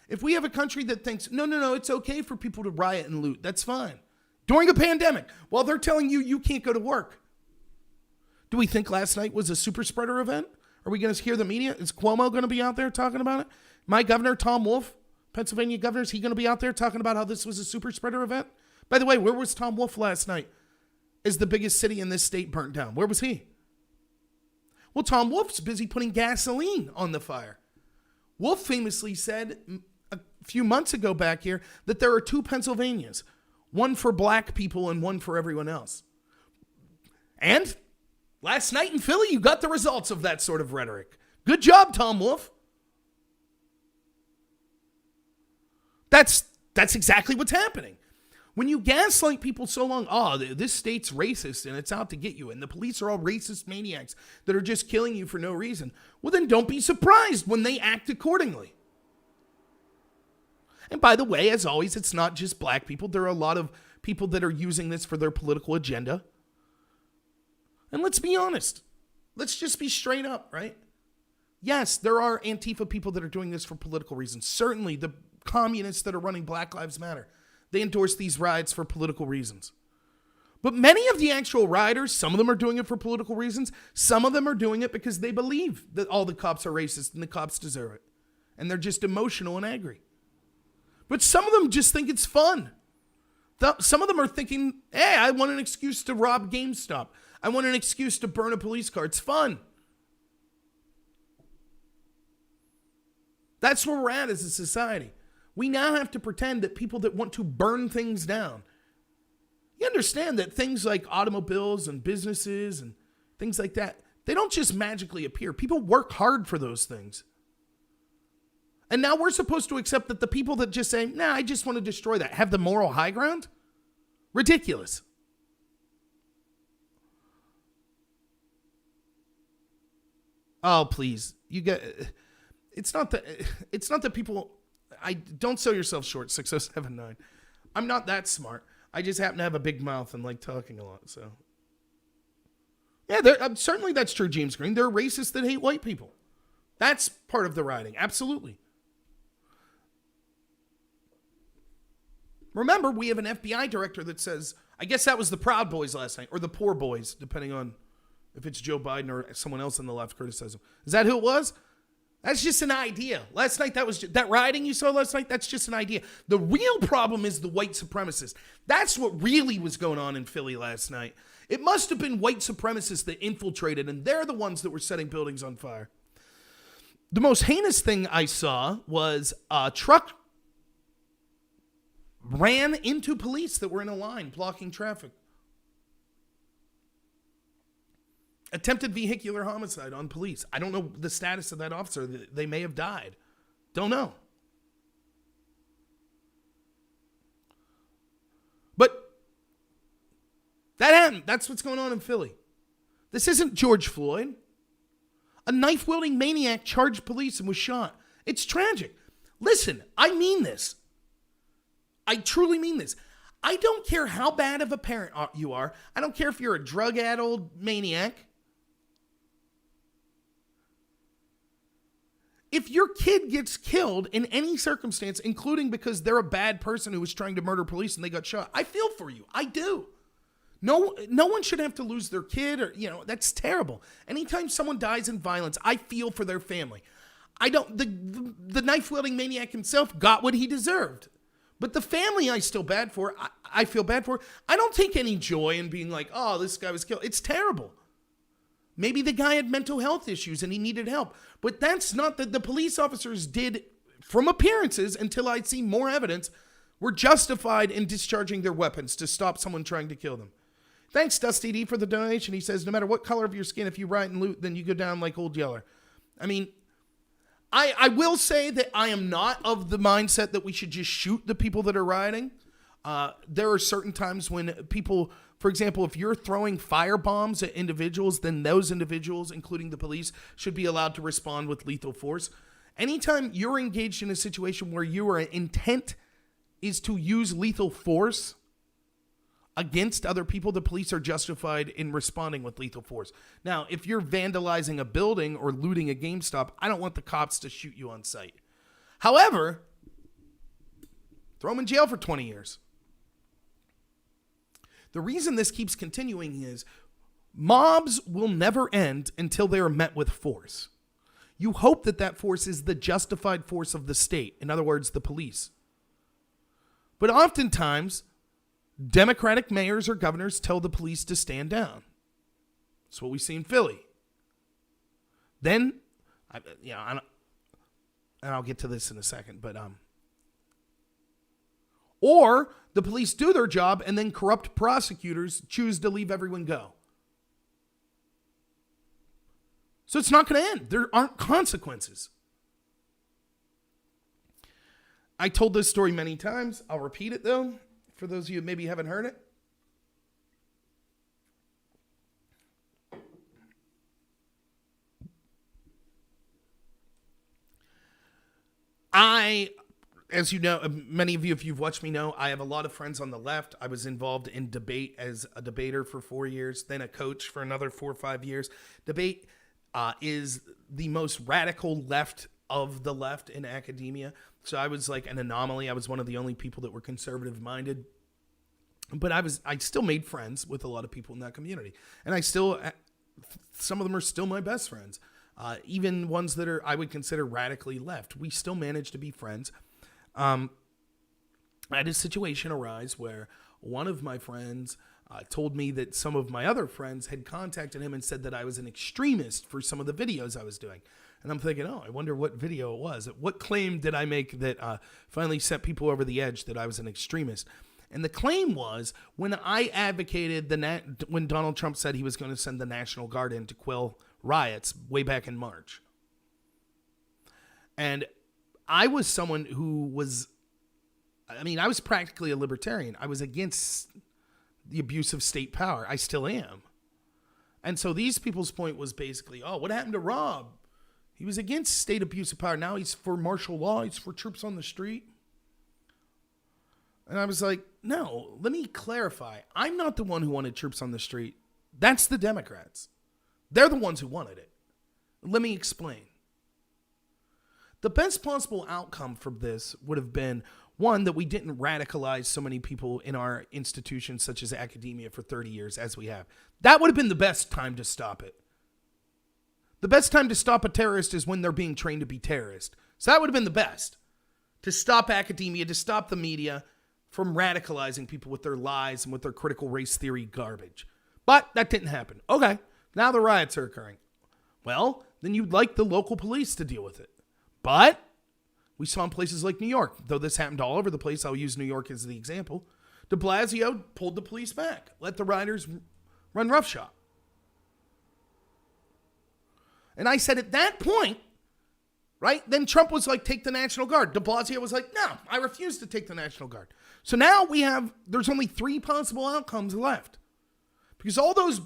If we have a country that thinks, no, it's okay for people to riot and loot, that's fine. During a pandemic, while they're telling you you can't go to work. Do we think last night was a super spreader event? Are we going to hear the media? Is Cuomo going to be out there talking about it? My governor, Tom Wolf, Pennsylvania governor, is he going to be out there talking about how this was a super spreader event? By the way, where was Tom Wolf last night? Is the biggest city in this state burnt down? Where was he? Well, Tom Wolf's busy putting gasoline on the fire. Wolf famously said a few months ago back here that there are 2 Pennsylvanias, one for black people and one for everyone else. And last night in Philly, you got the results of that sort of rhetoric. Good job, Tom Wolf. That's exactly what's happening. When you gaslight people so long, this state's racist and it's out to get you, and the police are all racist maniacs that are just killing you for no reason, well, then don't be surprised when they act accordingly. And by the way, as always, it's not just black people. There are a lot of people that are using this for their political agenda. And let's be honest. Let's just be straight up, right? Yes, there are Antifa people that are doing this for political reasons. Certainly, the communists that are running Black Lives Matter, they endorse these riots for political reasons. But many of the actual rioters, some of them are doing it for political reasons. Some of them are doing it because they believe that all the cops are racist and the cops deserve it. And they're just emotional and angry. But some of them just think it's fun. Some of them are thinking, hey, I want an excuse to rob GameStop. I want an excuse to burn a police car. It's fun. That's where we're at as a society. We now have to pretend that people that want to burn things down, you understand that things like automobiles and businesses and things like that, they don't just magically appear. People work hard for those things. And now we're supposed to accept that the people that just say, nah, I just want to destroy that, have the moral high ground? Ridiculous. Oh, please. It's not that people, don't sell yourself short, 6079. I'm not that smart. I just happen to have a big mouth and like talking a lot, so. Yeah, certainly that's true, James Green. There are racists that hate white people. That's part of the rioting, absolutely. Remember, we have an FBI director that says, I guess that was the Proud Boys last night, or the Poor Boys, depending on if it's Joe Biden or someone else on the left criticizing. Is that who it was? That's just an idea. Last night, that rioting you saw last night, that's just an idea. The real problem is the white supremacists. That's what really was going on in Philly last night. It must have been white supremacists that infiltrated, and they're the ones that were setting buildings on fire. The most heinous thing I saw was a truck ran into police that were in a line blocking traffic. Attempted vehicular homicide on police. I don't know the status of that officer. They may have died. Don't know. But that happened. That's what's going on in Philly. This isn't George Floyd. A knife-wielding maniac charged police and was shot. It's tragic. Listen, I mean this. I truly mean this. I don't care how bad of a parent you are. I don't care if you're a drug-addled maniac. If your kid gets killed in any circumstance, including because they're a bad person who was trying to murder police and they got shot, I feel for you. I do. No one should have to lose their kid, or, that's terrible. Anytime someone dies in violence, I feel for their family. The knife-wielding maniac himself got what he deserved. But the family I feel bad for. I don't take any joy in being like, oh, this guy was killed. It's terrible. Maybe the guy had mental health issues and he needed help. But that's not the police officers did, from appearances, until I see more evidence, were justified in discharging their weapons to stop someone trying to kill them. Thanks, Dusty D, for the donation. He says, no matter what color of your skin, if you riot and loot, then you go down like Old Yeller. I mean, I will say that I am not of the mindset that we should just shoot the people that are rioting. There are certain times when people, for example, if you're throwing firebombs at individuals, then those individuals, including the police, should be allowed to respond with lethal force. Anytime you're engaged in a situation where your intent is to use lethal force against other people, the police are justified in responding with lethal force. Now, if you're vandalizing a building or looting a GameStop, I don't want the cops to shoot you on sight. However, throw them in jail for 20 years. The reason this keeps continuing is mobs will never end until they are met with force. You hope that force is the justified force of the state, in other words, the police. But oftentimes, Democratic mayors or governors tell the police to stand down. That's what we see in Philly. Then, and I'll get to this in a second, but or the police do their job and then corrupt prosecutors choose to leave everyone go. So it's not going to end. There aren't consequences. I told this story many times. I'll repeat it though, for those of you who maybe haven't heard it. As you know, many of you, if you've watched me know, I have a lot of friends on the left. I was involved in debate as a debater for 4 years, then a coach for another 4 or 5 years. Debate is the most radical left of the left in academia. So I was like an anomaly. I was one of the only people that were conservative minded. But I still made friends with a lot of people in that community. And some of them are still my best friends. Even ones that I would consider radically left. We still manage to be friends. I had a situation arise where one of my friends told me that some of my other friends had contacted him and said that I was an extremist for some of the videos I was doing. And I'm thinking, I wonder what video it was. What claim did I make that finally set people over the edge that I was an extremist? And the claim was when I advocated when Donald Trump said he was going to send the National Guard in to quell riots way back in March. And I was someone who was, I was practically a libertarian. I was against the abuse of state power. I still am. And so these people's point was basically, what happened to Rob? He was against state abuse of power. Now he's for martial law. He's for troops on the street. And I was like, no, let me clarify. I'm not the one who wanted troops on the street. That's the Democrats. They're the ones who wanted it. Let me explain. The best possible outcome from this would have been One, that we didn't radicalize so many people in our institutions such as academia for 30 years as we have. That would have been the best time to stop it. The best time to stop a terrorist is when they're being trained to be terrorists. So that would have been the best. To stop academia, to stop the media from radicalizing people with their lies and with their critical race theory garbage. But that didn't happen. Okay, now the riots are occurring. Well, then you'd like the local police to deal with it. But we saw in places like New York, though this happened all over the place, I'll use New York as the example, de Blasio pulled the police back, let the rioters run roughshod. And I said at that point, right, then Trump was like, take the National Guard. De Blasio was like, no, I refuse to take the National Guard. So now there's only 3 possible outcomes left. Because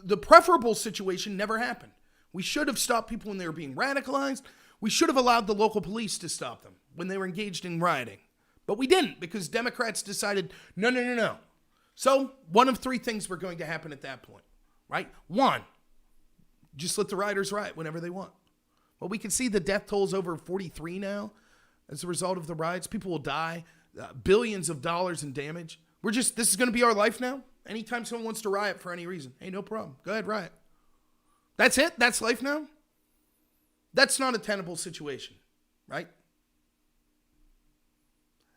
the preferable situation never happened. We should have stopped people when they were being radicalized. We should have allowed the local police to stop them when they were engaged in rioting. But we didn't, because Democrats decided, no. So one of 3 things were going to happen at that point, right? 1, just let the rioters riot whenever they want. Well, we can see the death toll is over 43 now as a result of the riots. People will die, billions of dollars in damage. This is going to be our life now? Anytime someone wants to riot for any reason, hey, no problem. Go ahead, riot. That's it? That's life now? That's not a tenable situation, right?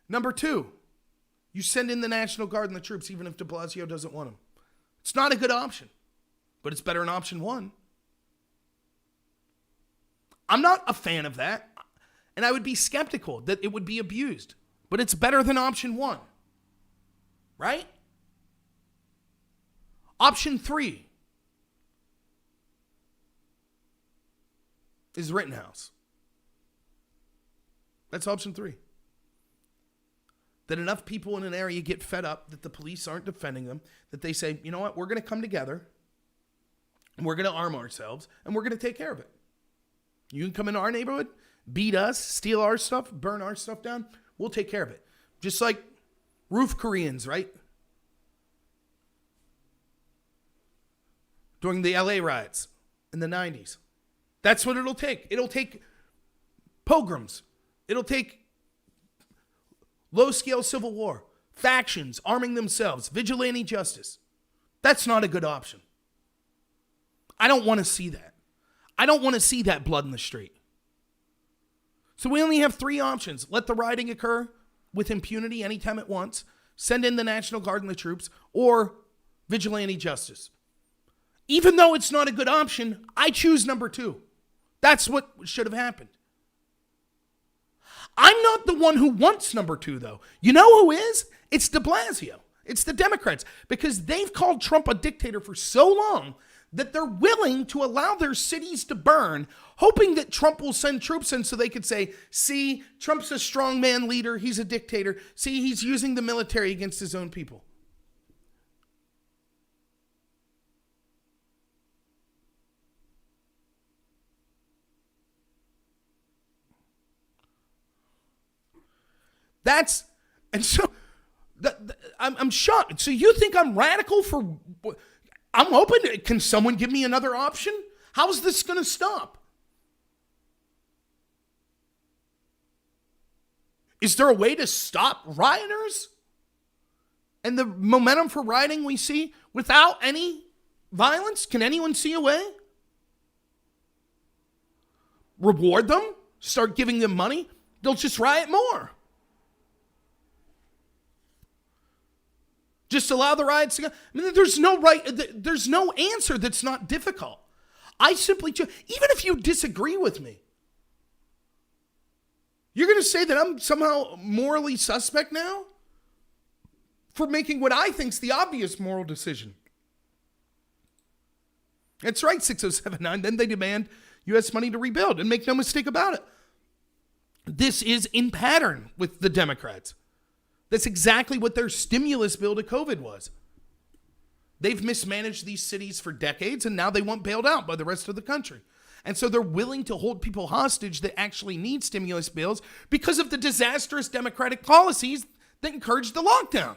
Number 2, you send in the National Guard and the troops even if de Blasio doesn't want them. It's not a good option, but it's better than option 1. I'm not a fan of that, and I would be skeptical that it would be abused, but it's better than option 1, right? Option 3 is Rittenhouse. That's option 3. That enough people in an area get fed up that the police aren't defending them, that they say, you know what, we're going to come together, and we're going to arm ourselves, and we're going to take care of it. You can come into our neighborhood, beat us, steal our stuff, burn our stuff down. We'll take care of it. Just like roof Koreans, right? During the LA riots in the 90s. That's what it'll take. It'll take pogroms. It'll take low-scale civil war, factions arming themselves, vigilante justice. That's not a good option. I don't want to see that. I don't want to see that blood in the street. So we only have 3 options. Let the rioting occur with impunity anytime it wants, send in the National Guard and the troops, or vigilante justice. Even though it's not a good option, I choose number 2. That's what should have happened. I'm not the one who wants number 2, though. You know who is? It's de Blasio. It's the Democrats, because they've called Trump a dictator for so long that they're willing to allow their cities to burn, hoping that Trump will send troops in so they could say, see, Trump's a strongman leader, he's a dictator. See, he's using the military against his own people. I'm shocked. So you think I'm radical for... I'm open. Can someone give me another option? How is this going to stop? Is there a way to stop rioters and the momentum for rioting we see without any violence? Can anyone see a way? Reward them? Start giving them money? They'll just riot more. Just allow the riots to go. I mean, there's no answer that's not difficult. I simply choose, even if you disagree with me, you're going to say that I'm somehow morally suspect now for making what I think is the obvious moral decision. That's right, 6079. Then they demand U.S. money to rebuild, and make no mistake about it. This is in pattern with the Democrats. That's exactly what their stimulus bill to COVID was. They've mismanaged these cities for decades, and now they want bailed out by the rest of the country. And so they're willing to hold people hostage that actually need stimulus bills because of the disastrous Democratic policies that encourage the lockdown.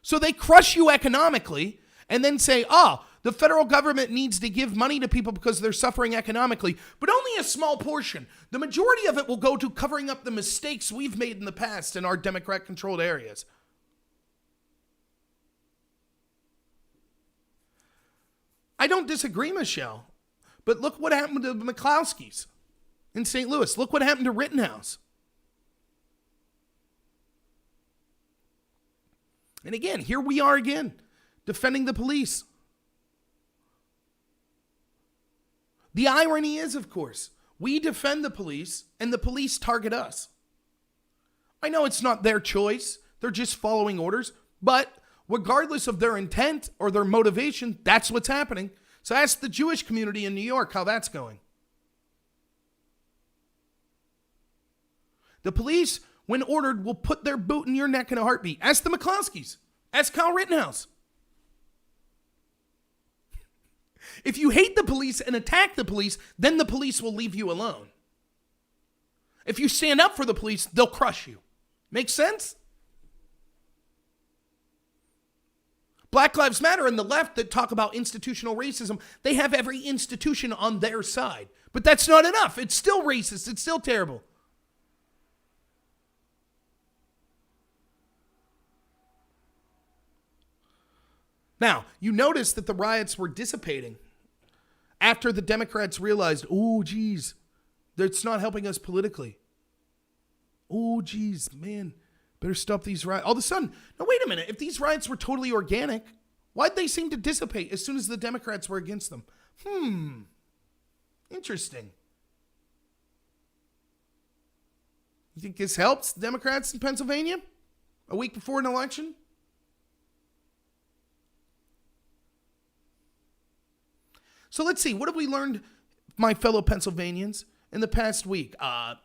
So they crush you economically and then say, The federal government needs to give money to people because they're suffering economically, but only a small portion. The majority of it will go to covering up the mistakes we've made in the past in our Democrat-controlled areas. I don't disagree, Michelle, but look what happened to the McClowskys in St. Louis. Look what happened to Rittenhouse. And again, here we are again, defending the police. The irony is, of course, we defend the police and the police target us. I know it's not their choice. They're just following orders. But regardless of their intent or their motivation, that's what's happening. So ask the Jewish community in New York how that's going. The police, when ordered, will put their boot in your neck in a heartbeat. Ask the McClowskys. Ask Kyle Rittenhouse. If you hate the police and attack the police, then the police will leave you alone. If you stand up for the police, they'll crush you. Make sense? Black Lives Matter and the left that talk about institutional racism, they have every institution on their side. But that's not enough. It's still racist. It's still terrible. Now, you notice that the riots were dissipating after the Democrats realized, oh, geez, that's not helping us politically. Oh, geez, man, better stop these riots. All of a sudden, no, wait a minute. If these riots were totally organic, why'd they seem to dissipate as soon as the Democrats were against them? Interesting. You think this helps Democrats in Pennsylvania a week before an election? So let's see, what have we learned, my fellow Pennsylvanians, in the past week? A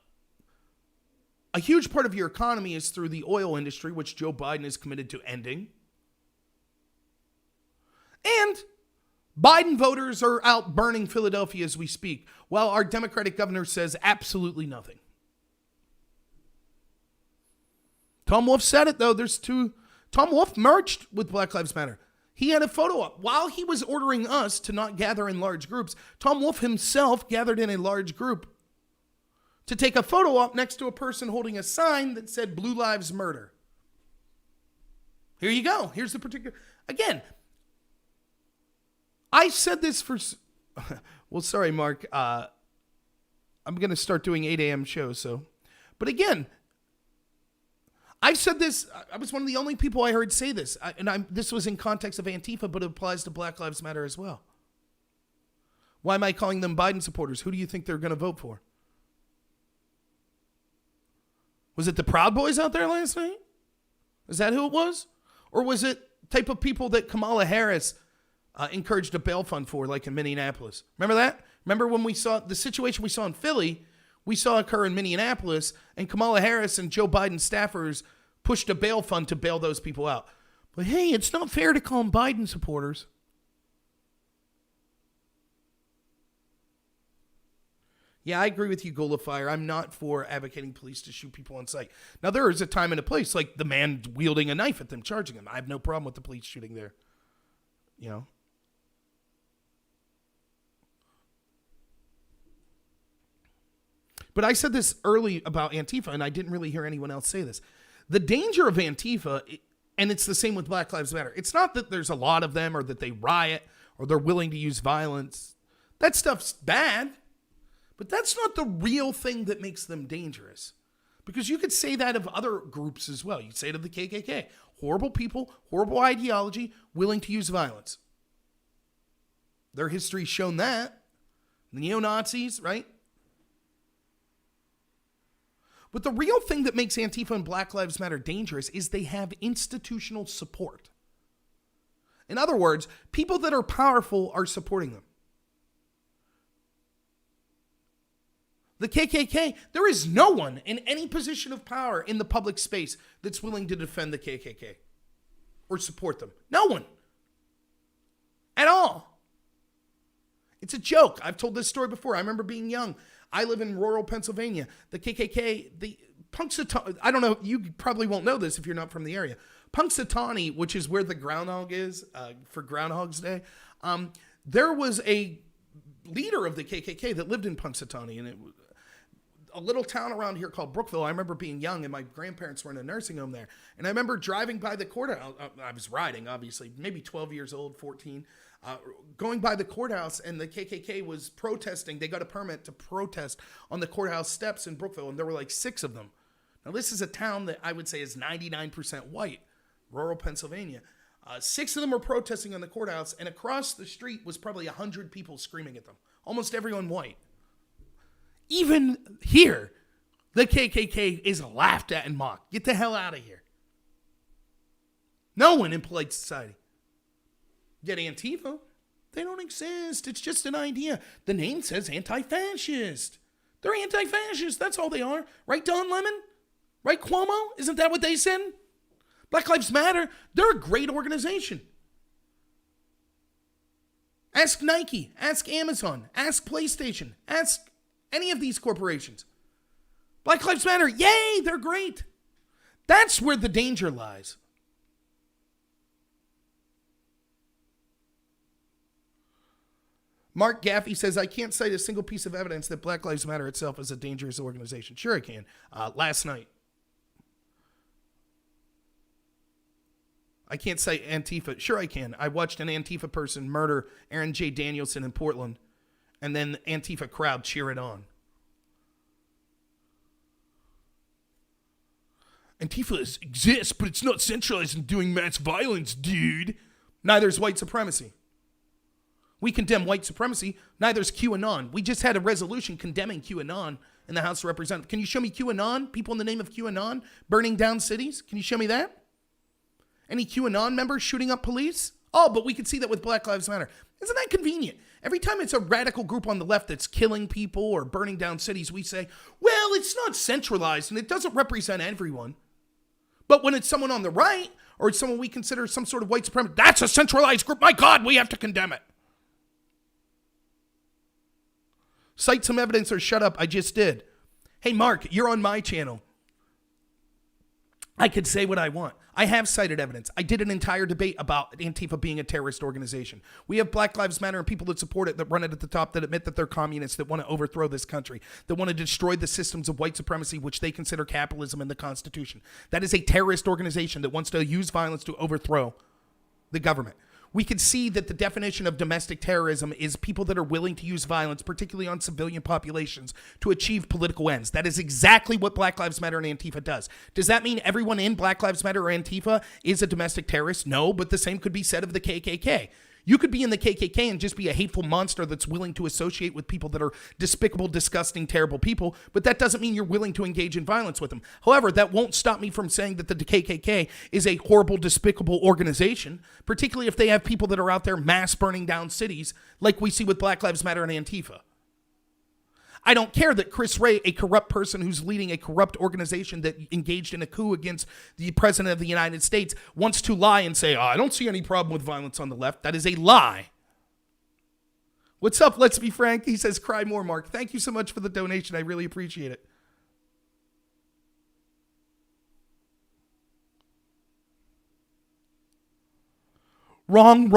huge part of your economy is through the oil industry, which Joe Biden is committed to ending. And Biden voters are out burning Philadelphia as we speak, while our Democratic governor says absolutely nothing. Tom Wolf said it, though. Tom Wolf merged with Black Lives Matter. He had a photo up. While he was ordering us to not gather in large groups, Tom Wolf himself gathered in a large group to take a photo up next to a person holding a sign that said Blue Lives Murder. Here you go. Here's the particular... Again, I said this for... Well, sorry, Mark. I'm going to start doing 8 a.m. shows, so... But again... I've said this, I was one of the only people I heard say this, this was in context of Antifa, but it applies to Black Lives Matter as well. Why am I calling them Biden supporters? Who do you think they're going to vote for? Was it the Proud Boys out there last night? Is that who it was? Or was it type of people that Kamala Harris encouraged a bail fund for, like in Minneapolis? Remember that? Remember when we saw the situation we saw in Philly? We saw occur in Minneapolis, and Kamala Harris and Joe Biden staffers pushed a bail fund to bail those people out. But hey, it's not fair to call them Biden supporters. Yeah, I agree with you, Goal of Fire. I'm not for advocating police to shoot people on sight. Now, there is a time and a place, like the man wielding a knife at them, charging them. I have no problem with the police shooting there. You know? But I said this early about Antifa, and I didn't really hear anyone else say this. The danger of Antifa, and it's the same with Black Lives Matter, it's not that there's a lot of them or that they riot or they're willing to use violence. That stuff's bad, but that's not the real thing that makes them dangerous. Because you could say that of other groups as well. You could say it of the KKK. Horrible people, horrible ideology, willing to use violence. Their history's shown that. The neo-Nazis, right? But the real thing that makes Antifa and Black Lives Matter dangerous is they have institutional support. In other words, people that are powerful are supporting them. The KKK, there is no one in any position of power in the public space that's willing to defend the KKK or support them. No one. At all. It's a joke. I've told this story before. I remember being young. I live in rural Pennsylvania. The KKK, the Punxsutawney, I don't know, you probably won't know this if you're not from the area. Punxsutawney, which is where the groundhog is for Groundhog's Day, There was a leader of the KKK that lived in Punxsutawney, and it was a little town around here called Brookville. I remember being young, and my grandparents were in a nursing home there. And I remember driving by the courthouse. I was riding, obviously, maybe 12 years old, 14, going by the courthouse, and the KKK was protesting. They got a permit to protest on the courthouse steps in Brookville, and there were like 6 of them. Now, this is a town that I would say is 99% white, rural Pennsylvania. 6 of them were protesting on the courthouse, and across the street was probably 100 people screaming at them, almost everyone white. Even here, the KKK is laughed at and mocked. Get the hell out of here. No one in polite society. Yet Antifa, they don't exist. It's just an idea. The name says anti-fascist. They're anti-fascist. That's all they are. Right, Don Lemon? Right, Cuomo? Isn't that what they said? Black Lives Matter. They're a great organization. Ask Nike. Ask Amazon. Ask PlayStation. Ask any of these corporations. Black Lives Matter, yay, they're great. That's where the danger lies. Mark Gaffey says, I can't cite a single piece of evidence that Black Lives Matter itself is a dangerous organization. Sure I can. Last night. I can't cite Antifa. Sure I can. I watched an Antifa person murder Aaron J. Danielson in Portland, and then the Antifa crowd cheer it on. Antifa exists, but it's not centralized in doing mass violence, dude. Neither is white supremacy. We condemn white supremacy. Neither is QAnon. We just had a resolution condemning QAnon in the House of Representatives. Can you show me QAnon? People in the name of QAnon burning down cities? Can you show me that? Any QAnon members shooting up police? Oh, but we can see that with Black Lives Matter. Isn't that convenient? Every time it's a radical group on the left that's killing people or burning down cities, we say, well, it's not centralized and it doesn't represent everyone. But when it's someone on the right or it's someone we consider some sort of white supremacist, that's a centralized group. My God, we have to condemn it. Cite some evidence or shut up. I just did. Hey, Mark, you're on my channel. I could say what I want. I have cited evidence. I did an entire debate about Antifa being a terrorist organization. We have Black Lives Matter and people that support it, that run it at the top, that admit that they're communists, that want to overthrow this country, that want to destroy the systems of white supremacy, which they consider capitalism and the Constitution. That is a terrorist organization that wants to use violence to overthrow the government. We can see that the definition of domestic terrorism is people that are willing to use violence, particularly on civilian populations, to achieve political ends. That is exactly what Black Lives Matter and Antifa does. Does that mean everyone in Black Lives Matter or Antifa is a domestic terrorist? No, but the same could be said of the KKK. You could be in the KKK and just be a hateful monster that's willing to associate with people that are despicable, disgusting, terrible people, but that doesn't mean you're willing to engage in violence with them. However, that won't stop me from saying that the KKK is a horrible, despicable organization, particularly if they have people that are out there mass burning down cities like we see with Black Lives Matter and Antifa. I don't care that Chris Wray, a corrupt person who's leading a corrupt organization that engaged in a coup against the president of the United States, wants to lie and say, I don't see any problem with violence on the left. That is a lie. What's up? Let's be frank. He says, cry more, Mark. Thank you so much for the donation. I really appreciate it. Wrong.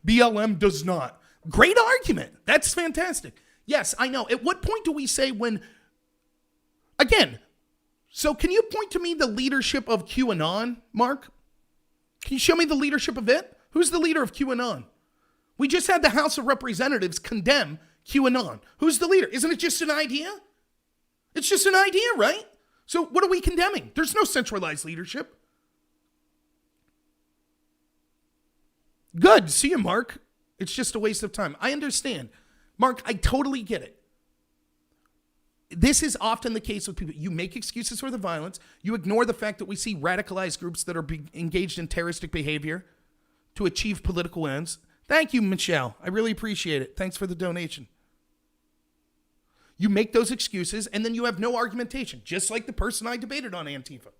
BLM does not. Great argument. That's fantastic. Yes, I know. At what point do we say when, again, so can you point to me the leadership of QAnon, Mark? Can you show me the leadership of it? Who's the leader of QAnon? We just had the House of Representatives condemn QAnon. Who's the leader? Isn't it just an idea? It's just an idea, right? So what are we condemning? There's no centralized leadership. Good. See you, Mark. It's just a waste of time. I understand. Mark, I totally get it. This is often the case with people. You make excuses for the violence. You ignore the fact that we see radicalized groups that are engaged in terroristic behavior to achieve political ends. Thank you, Michelle. I really appreciate it. Thanks for the donation. You make those excuses, and then you have no argumentation, just like the person I debated on Antifa.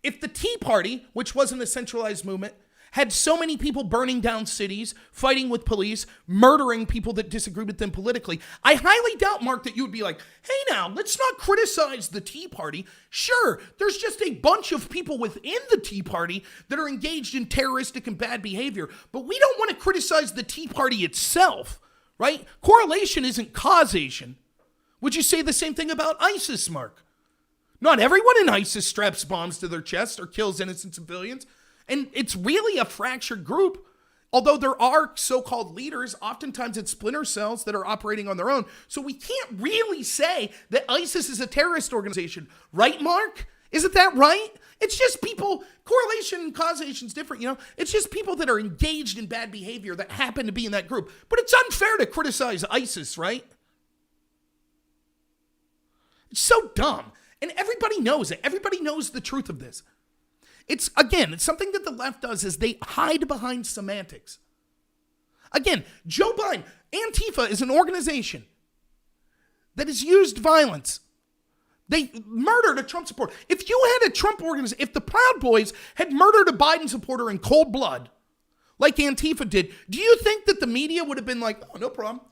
If the Tea Party, which wasn't a centralized movement, had so many people burning down cities, fighting with police, murdering people that disagree with them politically. I highly doubt, Mark, that you would be like, hey now, let's not criticize the Tea Party. Sure, there's just a bunch of people within the Tea Party that are engaged in terroristic and bad behavior, but we don't want to criticize the Tea Party itself, right? Correlation isn't causation. Would you say the same thing about ISIS, Mark? Not everyone in ISIS straps bombs to their chest or kills innocent civilians. And it's really a fractured group. Although there are so-called leaders, oftentimes it's splinter cells that are operating on their own. So we can't really say that ISIS is a terrorist organization. Right, Mark? Isn't that right? It's just people, correlation and causation is different, you know? It's just people that are engaged in bad behavior that happen to be in that group. But it's unfair to criticize ISIS, right? It's so dumb. And everybody knows it. Everybody knows the truth of this. It's something that the left does is they hide behind semantics. Again, Joe Biden, Antifa is an organization that has used violence. They murdered a Trump supporter. If you had a Trump organization, if the Proud Boys had murdered a Biden supporter in cold blood, like Antifa did, do you think that the media would have been like, oh, no problem.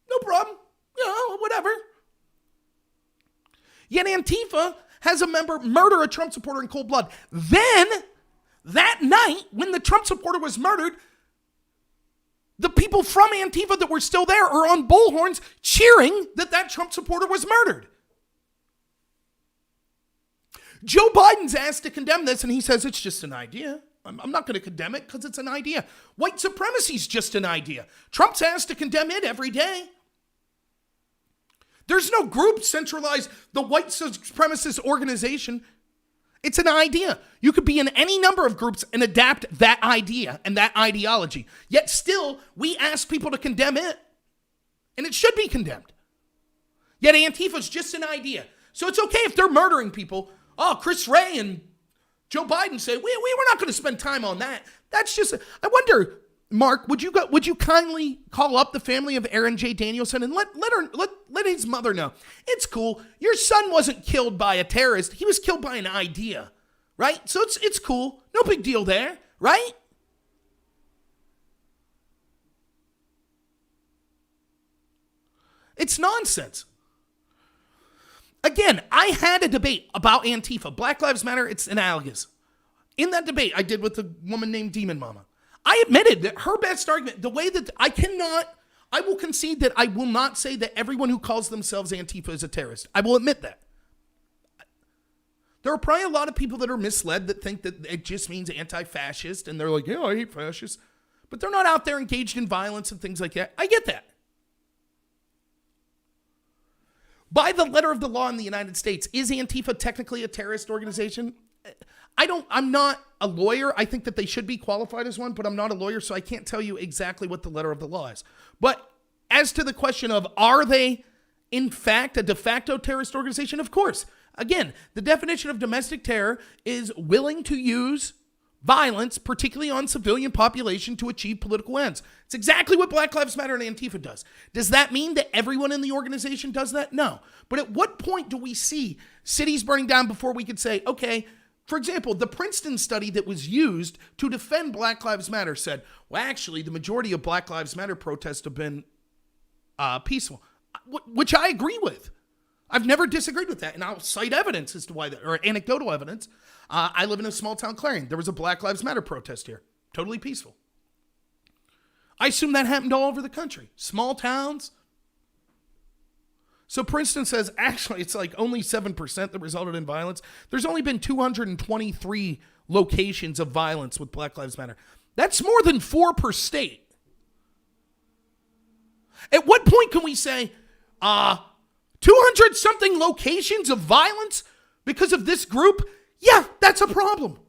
No problem. You know, whatever. Yet Antifa has a member murder a Trump supporter in cold blood. Then, that night, when the Trump supporter was murdered, the people from Antifa that were still there are on bullhorns cheering that that Trump supporter was murdered. Joe Biden's asked to condemn this, and he says it's just an idea. I'm not going to condemn it because it's an idea. White supremacy is just an idea. Trump's asked to condemn it every day. There's no group centralized, the white supremacist organization. It's an idea. You could be in any number of groups and adapt that idea and that ideology. Yet still, we ask people to condemn it. And it should be condemned. Yet Antifa's just an idea. So it's okay if they're murdering people. Oh, Chris Wray and Joe Biden say, we're not going to spend time on that. That's just, I wonder, Mark, would you kindly call up the family of Aaron J. Danielson and let his mother know it's cool. Your son wasn't killed by a terrorist; he was killed by an idea, right? So it's cool, no big deal there, right? It's nonsense. Again, I had a debate about Antifa, Black Lives Matter. It's analogous. In that debate, I did with a woman named Demon Mama. I admitted that her best argument, the way that I will concede that I will not say that everyone who calls themselves Antifa is a terrorist. I will admit that. There are probably a lot of people that are misled that think that it just means anti-fascist, and they're like, yeah, I hate fascists. But they're not out there engaged in violence and things like that. I get that. By the letter of the law in the United States, is Antifa technically a terrorist organization? I'm not a lawyer. I think that they should be qualified as one, but I'm not a lawyer, so I can't tell you exactly what the letter of the law is. But as to the question of, are they in fact a de facto terrorist organization? Of course. Again, the definition of domestic terror is willing to use violence, particularly on civilian population, to achieve political ends. It's exactly what Black Lives Matter and Antifa does. Does that mean that everyone in the organization does that? No. But at what point do we see cities burning down before we could say, okay, for example, the Princeton study that was used to defend Black Lives Matter said, well, actually, the majority of Black Lives Matter protests have been peaceful, which I agree with. I've never disagreed with that, and I'll cite evidence as to why, or anecdotal evidence. I live in a small town, Clarion. There was a Black Lives Matter protest here. Totally peaceful. I assume that happened all over the country. Small towns. So Princeton says, actually, it's like only 7% that resulted in violence. There's only been 223 locations of violence with Black Lives Matter. That's more than 4 per state. At what point can we say, 200-something locations of violence because of this group? Yeah, that's a problem.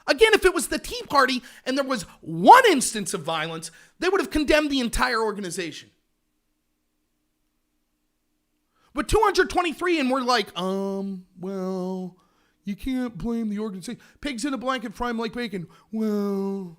Again, if it was the Tea Party and there was one instance of violence, they would have condemned the entire organization. But 223, and we're like, well, you can't blame the organization. Pigs in a blanket, fry them like bacon. Well,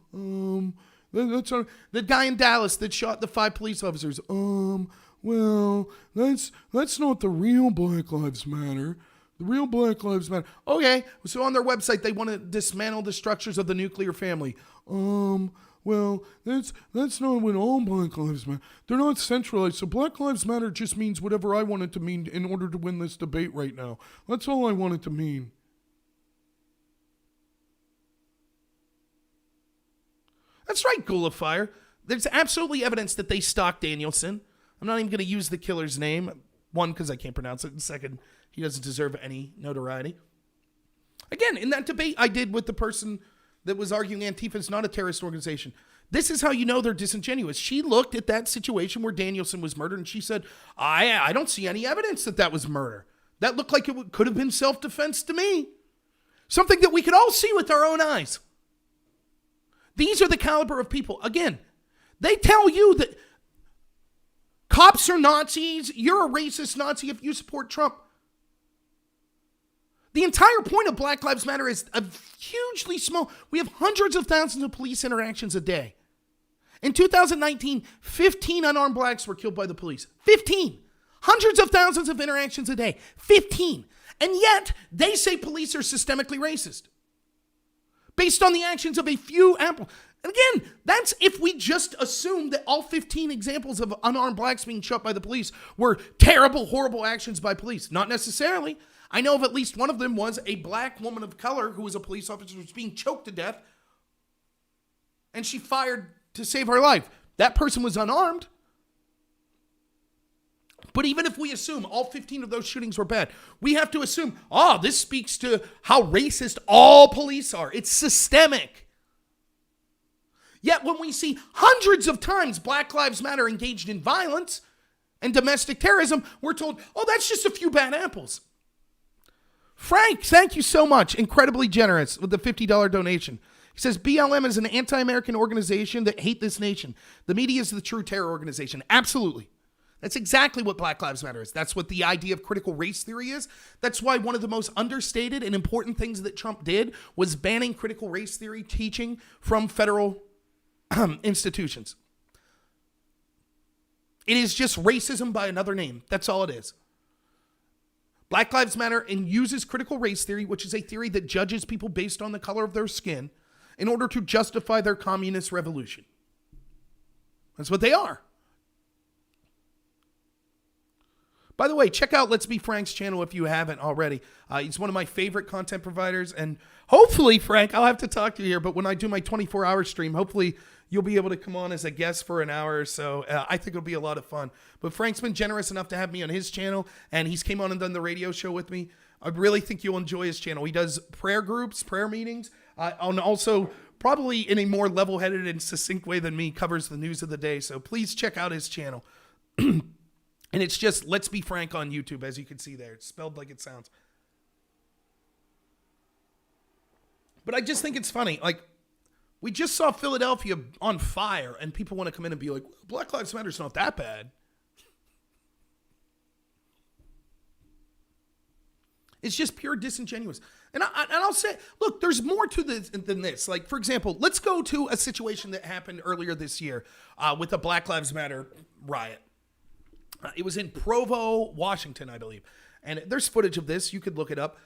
that's the guy in Dallas that shot the 5 police officers. Well, that's not the real Black Lives Matter. The real Black Lives Matter. Okay, so on their website, they want to dismantle the structures of the nuclear family. Well, that's not what all Black Lives Matter. They're not centralized. So Black Lives Matter just means whatever I want it to mean in order to win this debate right now. That's all I want it to mean. That's right, Ghoul of Fire. There's absolutely evidence that they stalked Danielson. I'm not even going to use the killer's name. One, because I can't pronounce it. And second, he doesn't deserve any notoriety. Again, in that debate I did with the person that was arguing Antifa is not a terrorist organization, this is how you know they're disingenuous. She looked at that situation where Danielson was murdered and she said, I don't see any evidence that was murder. That looked like it could have been self-defense to me. Something that we could all see with our own eyes. These are the caliber of people. Again, they tell you that cops are Nazis. You're a racist Nazi if you support Trump. The entire point of Black Lives Matter is a hugely small. We have hundreds of thousands of police interactions a day. In 2019, 15 unarmed blacks were killed by the police. 15. Hundreds of thousands of interactions a day. 15. And yet, they say police are systemically racist. Based on the actions of a few ample. And again, that's if we just assume that all 15 examples of unarmed blacks being shot by the police were terrible, horrible actions by police. Not necessarily. I know of at least one of them was a black woman of color who was a police officer who was being choked to death. And she fired to save her life. That person was unarmed. But even if we assume all 15 of those shootings were bad, we have to assume, this speaks to how racist all police are. It's systemic. Yet when we see hundreds of times Black Lives Matter engaged in violence and domestic terrorism, we're told, that's just a few bad apples. Frank, thank you so much. Incredibly generous with the $50 donation. He says, BLM is an anti-American organization that hate this nation. The media is the true terror organization. Absolutely. That's exactly what Black Lives Matter is. That's what the idea of critical race theory is. That's why one of the most understated and important things that Trump did was banning critical race theory teaching from federal institutions. It is just racism by another name. That's all it is. Black Lives Matter and uses critical race theory, which is a theory that judges people based on the color of their skin, in order to justify their communist revolution. That's what they are. By the way, check out Let's Be Frank's channel if you haven't already. He's one of my favorite content providers. And hopefully, Frank, I'll have to talk to you here, but when I do my 24-hour stream, hopefully you'll be able to come on as a guest for an hour or so. I think it'll be a lot of fun. But Frank's been generous enough to have me on his channel, and he's came on and done the radio show with me. I really think you'll enjoy his channel. He does prayer groups, prayer meetings, and also probably in a more level-headed and succinct way than me, covers the news of the day. So please check out his channel. And it's just Let's Be Frank on YouTube, as you can see there. It's spelled like it sounds. But I just think it's funny. Like, we just saw Philadelphia on fire, and people want to come in and be like, Black Lives Matter is not that bad. It's just pure disingenuous. And I'll say, look, there's more to this than this. Like, for example, let's go to a situation that happened earlier this year with the Black Lives Matter riot. It was in Provo, Washington, I believe. And there's footage of this. You could look it up.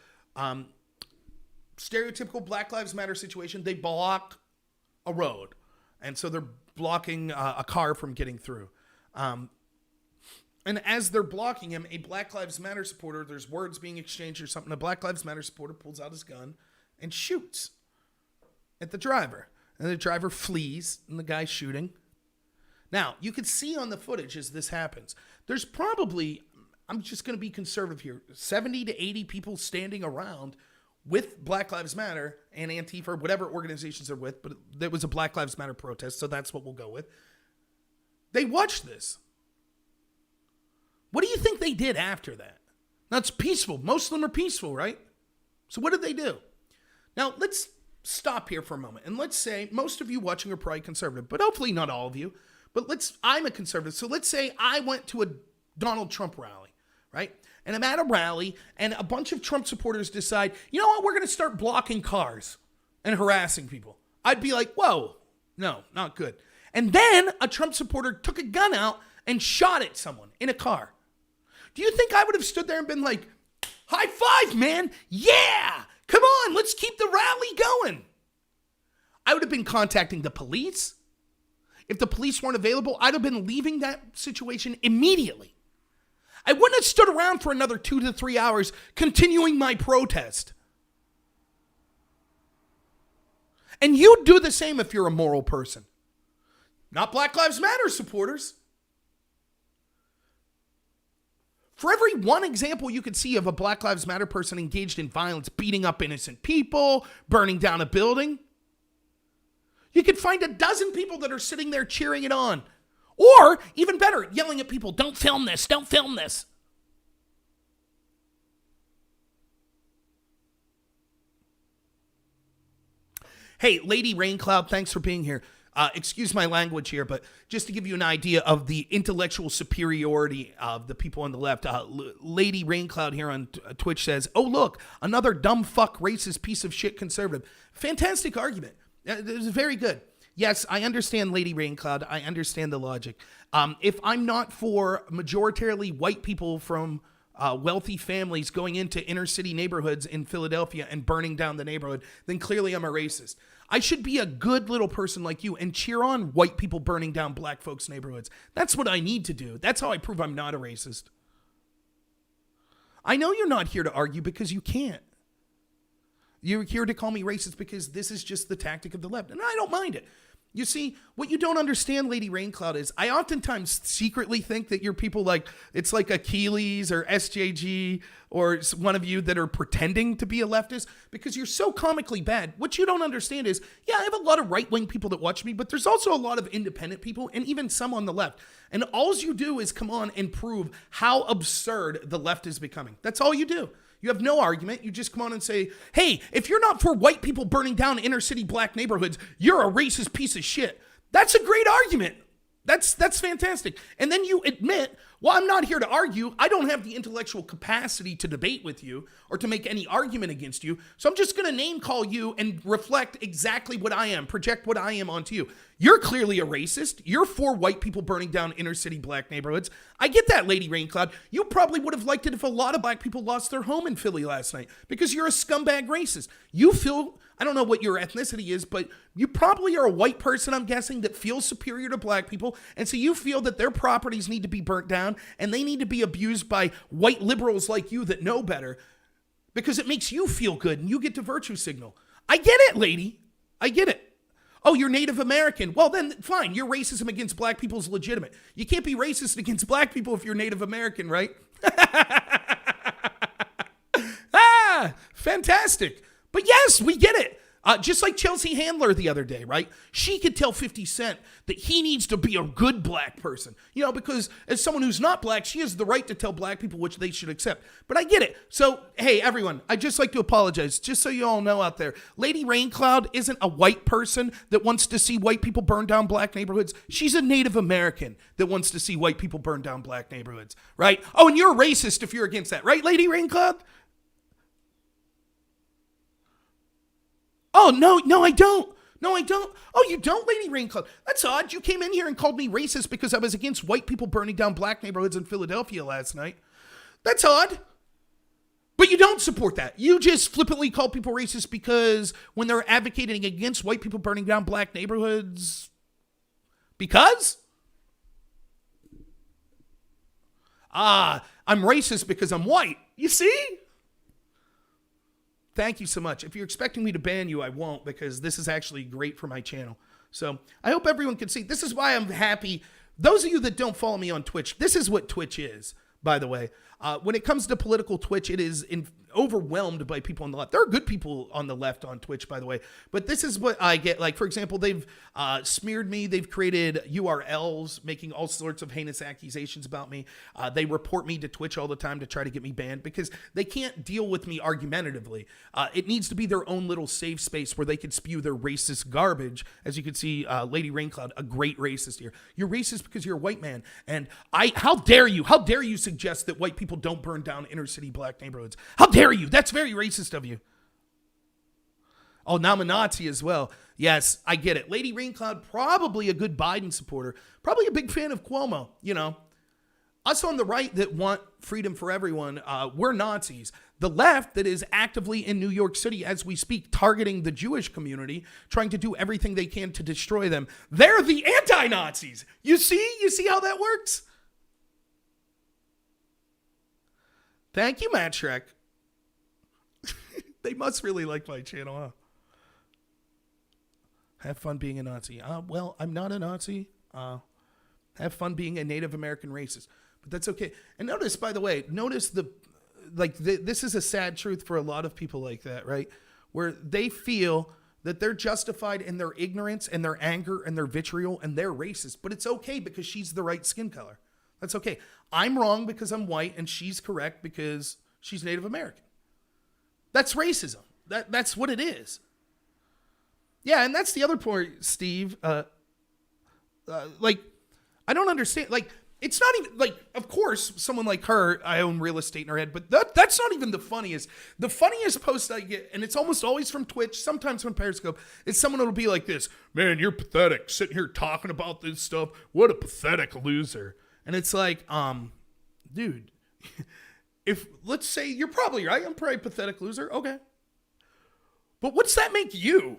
Stereotypical Black Lives Matter situation. They block a road. And so they're blocking a car from getting through. And as they're blocking him, a Black Lives Matter supporter, there's words being exchanged or something. A Black Lives Matter supporter pulls out his gun and shoots at the driver. And the driver flees, and the guy's shooting. Now, you can see on the footage as this happens, there's probably, I'm just going to be conservative here, 70 to 80 people standing around with Black Lives Matter and Antifa, whatever organizations they're with, but there was a Black Lives Matter protest, so that's what we'll go with. They watched this. What do you think they did after that? Now, it's peaceful. Most of them are peaceful, right? So what did they do? Now, let's stop here for a moment, and let's say most of you watching are probably conservative, but hopefully not all of you. But I'm a conservative, so let's say I went to a Donald Trump rally, right? And I'm at a rally, and a bunch of Trump supporters decide, you know what, we're going to start blocking cars and harassing people. I'd be like, whoa, no, not good. And then a Trump supporter took a gun out and shot at someone in a car. Do you think I would have stood there and been like, High five, man. Yeah. Come on, let's keep the rally going. I would have been contacting the police. If the police weren't available, I'd have been leaving that situation immediately. I wouldn't have stood around for another 2 to 3 hours continuing my protest. And you'd do the same if you're a moral person. Not Black Lives Matter supporters. For every one example you could see of a Black Lives Matter person engaged in violence, beating up innocent people, burning down a building, you could find a dozen people that are sitting there cheering it on. Or, even better, yelling at people, don't film this, don't film this. Hey, Lady Raincloud, thanks for being here. Excuse my language here, but just to give you an idea of the intellectual superiority of the people on the left, Lady Raincloud here on Twitch says, oh, look, another dumb fuck racist piece of shit conservative. Fantastic argument. It was very good. Yes, I understand, Lady Raincloud. I understand the logic. If I'm not for majoritarily white people from wealthy families going into inner city neighborhoods in Philadelphia and burning down the neighborhood, then clearly I'm a racist. I should be a good little person like you and cheer on white people burning down black folks' neighborhoods. That's what I need to do. That's how I prove I'm not a racist. I know you're not here to argue because you can't. You're here to call me racist because this is just the tactic of the left, and I don't mind it. You see, what you don't understand, Lady Raincloud, is I oftentimes secretly think that you're people like, it's like Achilles or SJG or one of you that are pretending to be a leftist because you're so comically bad. What you don't understand is, yeah, I have a lot of right-wing people that watch me, but there's also a lot of independent people and even some on the left. And all you do is come on and prove how absurd the left is becoming. That's all you do. You have no argument. You just come on and say, hey, if you're not for white people burning down inner city black neighborhoods, you're a racist piece of shit. That's a great argument. That's fantastic. And then you admit, well, I'm not here to argue. I don't have the intellectual capacity to debate with you or to make any argument against you. So I'm just going to name call you and reflect exactly what I am, project what I am onto you. You're clearly a racist. You're for white people burning down inner city black neighborhoods. I get that, Lady Raincloud. You probably would have liked it if a lot of black people lost their home in Philly last night because you're a scumbag racist. You feel, I don't know what your ethnicity is, but you probably are a white person, I'm guessing, that feels superior to black people. And so you feel that their properties need to be burnt down and they need to be abused by white liberals like you that know better because it makes you feel good and you get to virtue signal. I get it, lady. I get it. Oh, you're Native American. Well, then fine. Your racism against black people is legitimate. You can't be racist against black people if you're Native American, right? Fantastic. But yes, we get it. Just like Chelsea Handler the other day, right? She could tell 50 Cent that he needs to be a good black person, because as someone who's not black, she has the right to tell black people which they should accept. But I get it. So, hey, everyone, I'd just like to apologize, just so you all know out there. Lady Raincloud isn't a white person that wants to see white people burn down black neighborhoods. She's a Native American that wants to see white people burn down black neighborhoods, right? Oh, and you're a racist if you're against that, right, Lady Raincloud? Oh, no, I don't. No, I don't. Oh, you don't, Lady Raincloud. That's odd. You came in here and called me racist because I was against white people burning down black neighborhoods in Philadelphia last night. That's odd. But you don't support that. You just flippantly call people racist because when they're advocating against white people burning down black neighborhoods, because? I'm racist because I'm white. You see? Thank you so much. If you're expecting me to ban you, I won't, because this is actually great for my channel. So I hope everyone can see. This is why I'm happy. Those of you that don't follow me on Twitch, this is what Twitch is, by the way. When it comes to political Twitch, it is overwhelmed by people on the left. There are good people on the left on Twitch, by the way. But this is what I get. Like, for example, they've smeared me. They've created URLs making all sorts of heinous accusations about me. They report me to Twitch all the time to try to get me banned because they can't deal with me argumentatively. It needs to be their own little safe space where they can spew their racist garbage. As you can see, Lady Raincloud, a great racist here. You're racist because you're a white man. And how dare you suggest that white people don't burn down inner city black neighborhoods? How dare you? That's very racist of you. Oh, now I'm a Nazi as well. Yes, I get it. Lady Raincloud, probably a good Biden supporter. Probably a big fan of Cuomo, Us on the right that want freedom for everyone, we're Nazis. The left that is actively in New York City as we speak, targeting the Jewish community, trying to do everything they can to destroy them, they're the anti-Nazis. You see how that works? Thank you, Matt Shrek. They must really like my channel, huh? Have fun being a Nazi. Well, I'm not a Nazi. Have fun being a Native American racist. But that's okay. And notice, by the way, this is a sad truth for a lot of people like that, right? Where they feel that they're justified in their ignorance and their anger and their vitriol and they're racist. But it's okay because she's the right skin color. That's okay. I'm wrong because I'm white and she's correct because she's Native American. That's racism. That's what it is. Yeah, and that's the other point, Steve. I don't understand. It's not even, of course, someone like her, I own real estate in her head, but that's not even the funniest. The funniest post I get, and it's almost always from Twitch, sometimes from Periscope, is someone that'll be like this, man, you're pathetic, sitting here talking about this stuff. What a pathetic loser. And it's like, dude, let's say you're probably right. I'm probably a pathetic loser. Okay. But what's that make you?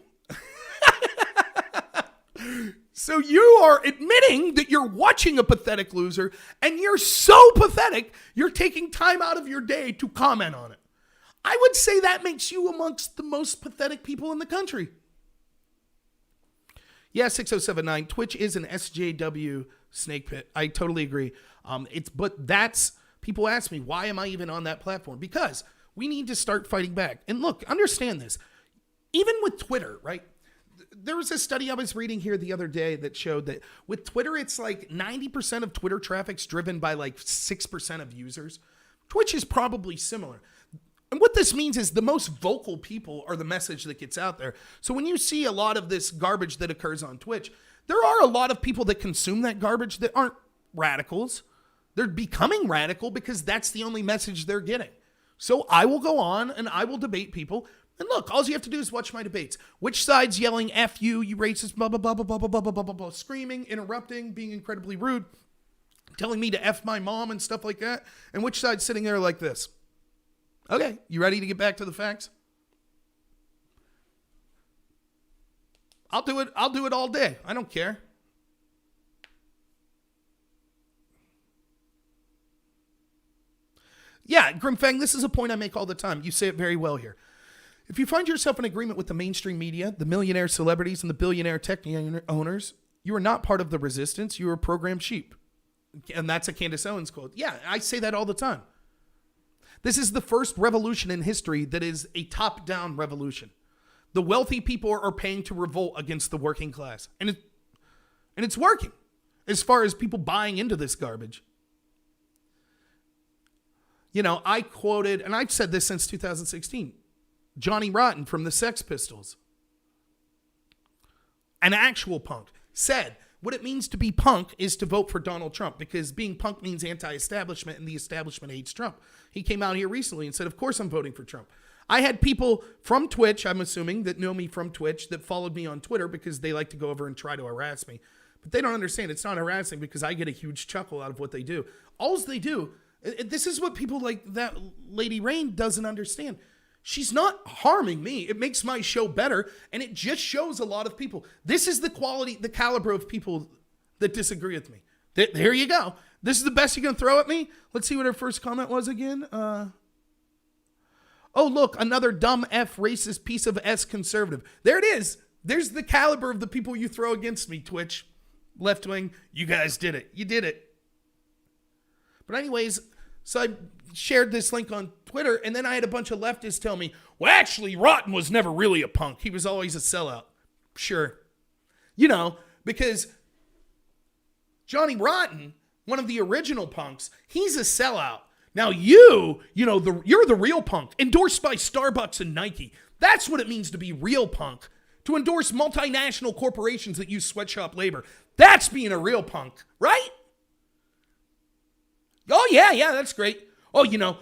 So you are admitting that you're watching a pathetic loser and you're so pathetic, you're taking time out of your day to comment on it. I would say that makes you amongst the most pathetic people in the country. Yeah, 6079. Twitch is an SJW snake pit. I totally agree. People ask me, why am I even on that platform? Because we need to start fighting back. And look, understand this. Even with Twitter, right? There was a study I was reading here the other day that showed that with Twitter, it's like 90% of Twitter traffic's driven by like 6% of users. Twitch is probably similar. And what this means is the most vocal people are the message that gets out there. So when you see a lot of this garbage that occurs on Twitch, there are a lot of people that consume that garbage that aren't radicals. They're becoming radical because that's the only message they're getting. So I will go on and I will debate people. And look, all you have to do is watch my debates. Which side's yelling, F you, you racist, blah, blah, blah, blah, blah, blah, blah, blah, blah, blah, screaming, interrupting, being incredibly rude, telling me to F my mom and stuff like that. And which side's sitting there like this? Okay, you ready to get back to the facts? I'll do it all day. I don't care. Yeah, Grimfang, this is a point I make all the time. You say it very well here. If you find yourself in agreement with the mainstream media, the millionaire celebrities, and the billionaire tech owners, you are not part of the resistance. You are programmed sheep. And that's a Candace Owens quote. Yeah, I say that all the time. This is the first revolution in history that is a top-down revolution. The wealthy people are paying to revolt against the working class. And it's working as far as people buying into this garbage. You know, I quoted, and I've said this since 2016, Johnny Rotten from the Sex Pistols, an actual punk, said what it means to be punk is to vote for Donald Trump because being punk means anti-establishment and the establishment hates Trump. He came out here recently and said, of course I'm voting for Trump. I had people from Twitch, I'm assuming, that know me from Twitch that followed me on Twitter because they like to go over and try to harass me. But they don't understand. It's not harassing because I get a huge chuckle out of what they do. All they do, this is what people like that Lady Rain doesn't understand. She's not harming me. It makes my show better, and it just shows a lot of people. This is the quality, the caliber of people that disagree with me. There you go. This is the best you can throw at me? Let's see what her first comment was again. Oh, look, another dumb F racist piece of S conservative. There it is. There's the caliber of the people you throw against me, Twitch. Left wing, you guys did it. You did it. But anyways, so I shared this link on Twitter, and then I had a bunch of leftists tell me, well, actually, Rotten was never really a punk. He was always a sellout. Sure. You know, because Johnny Rotten, one of the original punks, he's a sellout. Now you're the real punk, endorsed by Starbucks and Nike. That's what it means to be real punk. To endorse multinational corporations that use sweatshop labor. That's being a real punk, right? Oh, yeah, that's great. Oh, you know,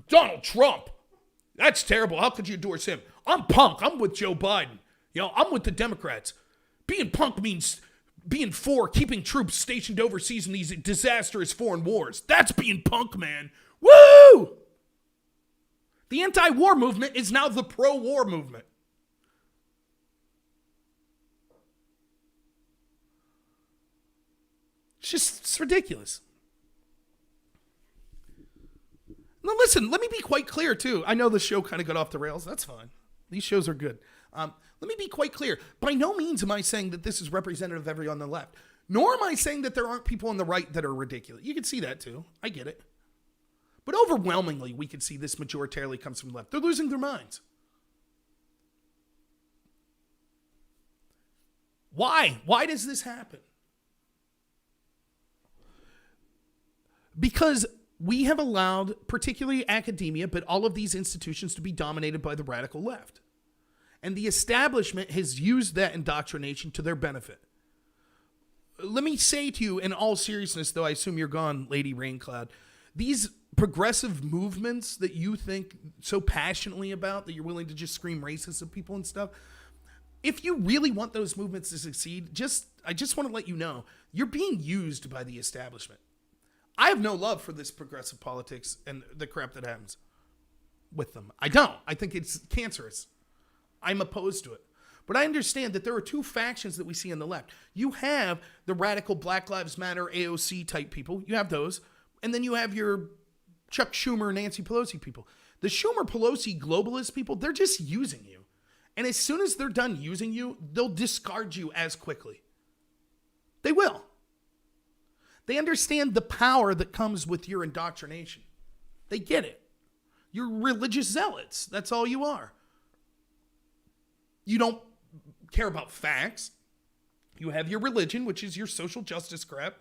Donald Trump. That's terrible. How could you endorse him? I'm punk. I'm with Joe Biden. I'm with the Democrats. Being punk means being for keeping troops stationed overseas in these disastrous foreign wars. That's being punk, man. Woo! The anti-war movement is now the pro-war movement. It's ridiculous. Now listen, let me be quite clear too. I know the show kind of got off the rails. That's fine. These shows are good. Let me be quite clear. By no means am I saying that this is representative of everyone on the left. Nor am I saying that there aren't people on the right that are ridiculous. You can see that too. I get it. But overwhelmingly, we can see this majoritarily comes from the left. They're losing their minds. Why? Why does this happen? Because we have allowed, particularly academia, but all of these institutions to be dominated by the radical left. And the establishment has used that indoctrination to their benefit. Let me say to you, in all seriousness, though I assume you're gone, Lady Raincloud, these progressive movements that you think so passionately about, that you're willing to just scream racist at people and stuff, if you really want those movements to succeed, I just want to let you know, you're being used by the establishment. I have no love for this progressive politics and the crap that happens with them. I don't. I think it's cancerous. I'm opposed to it. But I understand that there are two factions that we see on the left. You have the radical Black Lives Matter, AOC type people. You have those. And then you have your Chuck Schumer, Nancy Pelosi people. The Schumer, Pelosi, globalist people, they're just using you. And as soon as they're done using you, they'll discard you as quickly. They will. They understand the power that comes with your indoctrination. They get it. You're religious zealots. That's all you are. You don't care about facts. You have your religion, which is your social justice crap.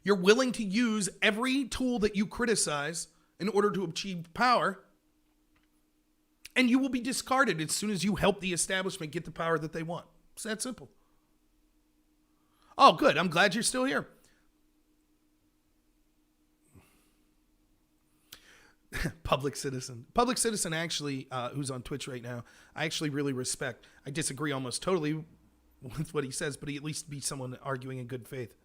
You're willing to use every tool that you criticize in order to achieve power. And you will be discarded as soon as you help the establishment get the power that they want. It's that simple. Oh, good. I'm glad you're still here. Public Citizen. Public Citizen actually, who's on Twitch right now, I actually really respect. I disagree almost totally with what he says, but he at least be someone arguing in good faith.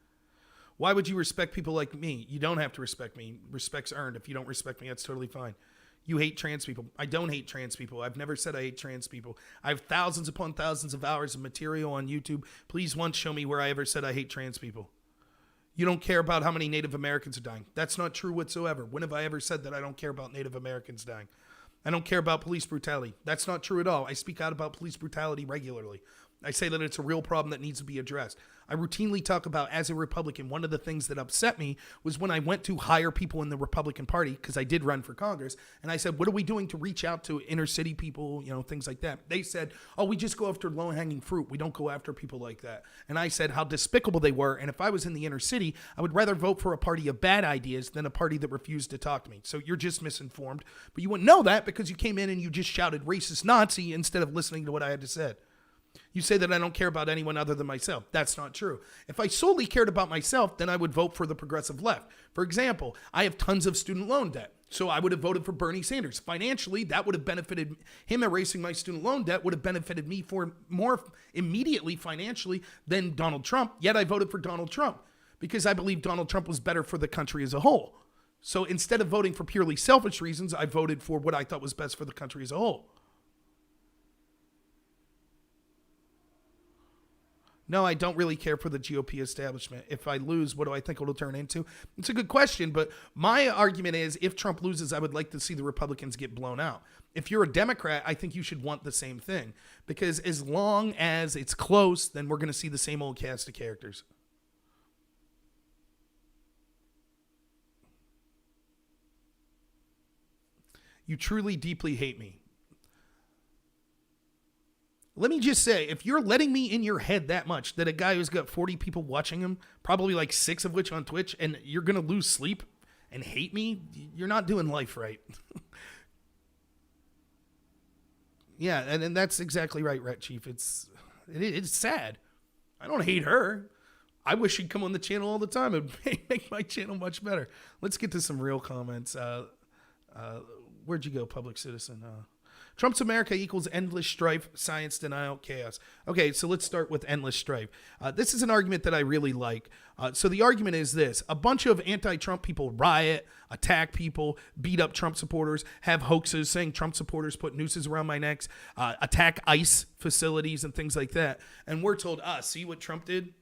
Why would you respect people like me? You don't have to respect me. Respect's earned. If you don't respect me, that's totally fine. You hate trans people. I don't hate trans people. I've never said I hate trans people. I have thousands upon thousands of hours of material on YouTube. Please once show me where I ever said I hate trans people. You don't care about how many Native Americans are dying. That's not true whatsoever. When have I ever said that I don't care about Native Americans dying? I don't care about police brutality. That's not true at all. I speak out about police brutality regularly. I say that it's a real problem that needs to be addressed. I routinely talk about, as a Republican, one of the things that upset me was when I went to hire people in the Republican Party, because I did run for Congress, and I said, what are we doing to reach out to inner city people, things like that? They said, oh, we just go after low-hanging fruit. We don't go after people like that. And I said how despicable they were, and if I was in the inner city, I would rather vote for a party of bad ideas than a party that refused to talk to me. So you're just misinformed. But you wouldn't know that because you came in and you just shouted racist Nazi instead of listening to what I had to say. You say that I don't care about anyone other than myself. That's not true. If I solely cared about myself, then I would vote for the progressive left. For example, I have tons of student loan debt, so I would have voted for Bernie Sanders. Financially, that would have benefited him. Erasing my student loan debt would have benefited me for more immediately financially than Donald Trump. Yet I voted for Donald Trump because I believe Donald Trump was better for the country as a whole. So instead of voting for purely selfish reasons, I voted for what I thought was best for the country as a whole. No, I don't really care for the GOP establishment. If I lose, what do I think it'll turn into? It's a good question, but my argument is if Trump loses, I would like to see the Republicans get blown out. If you're a Democrat, I think you should want the same thing, because as long as it's close, then we're going to see the same old cast of characters. You truly deeply hate me. Let me just say, if you're letting me in your head that much, that a guy who's got 40 people watching him, probably like 6 of which on Twitch, and you're going to lose sleep and hate me, you're not doing life right. Yeah, and that's exactly right, Rat Chief. It's sad. I don't hate her. I wish she'd come on the channel all the time. It would make my channel much better. Let's get to some real comments. Where'd you go, Public Citizen? Trump's America equals endless strife, science denial, chaos. Okay, so let's start with endless strife. This is an argument that I really like. So the argument is this. A bunch of anti-Trump people riot, attack people, beat up Trump supporters, have hoaxes saying Trump supporters put nooses around my necks, attack ICE facilities and things like that. And we're told, see what Trump did?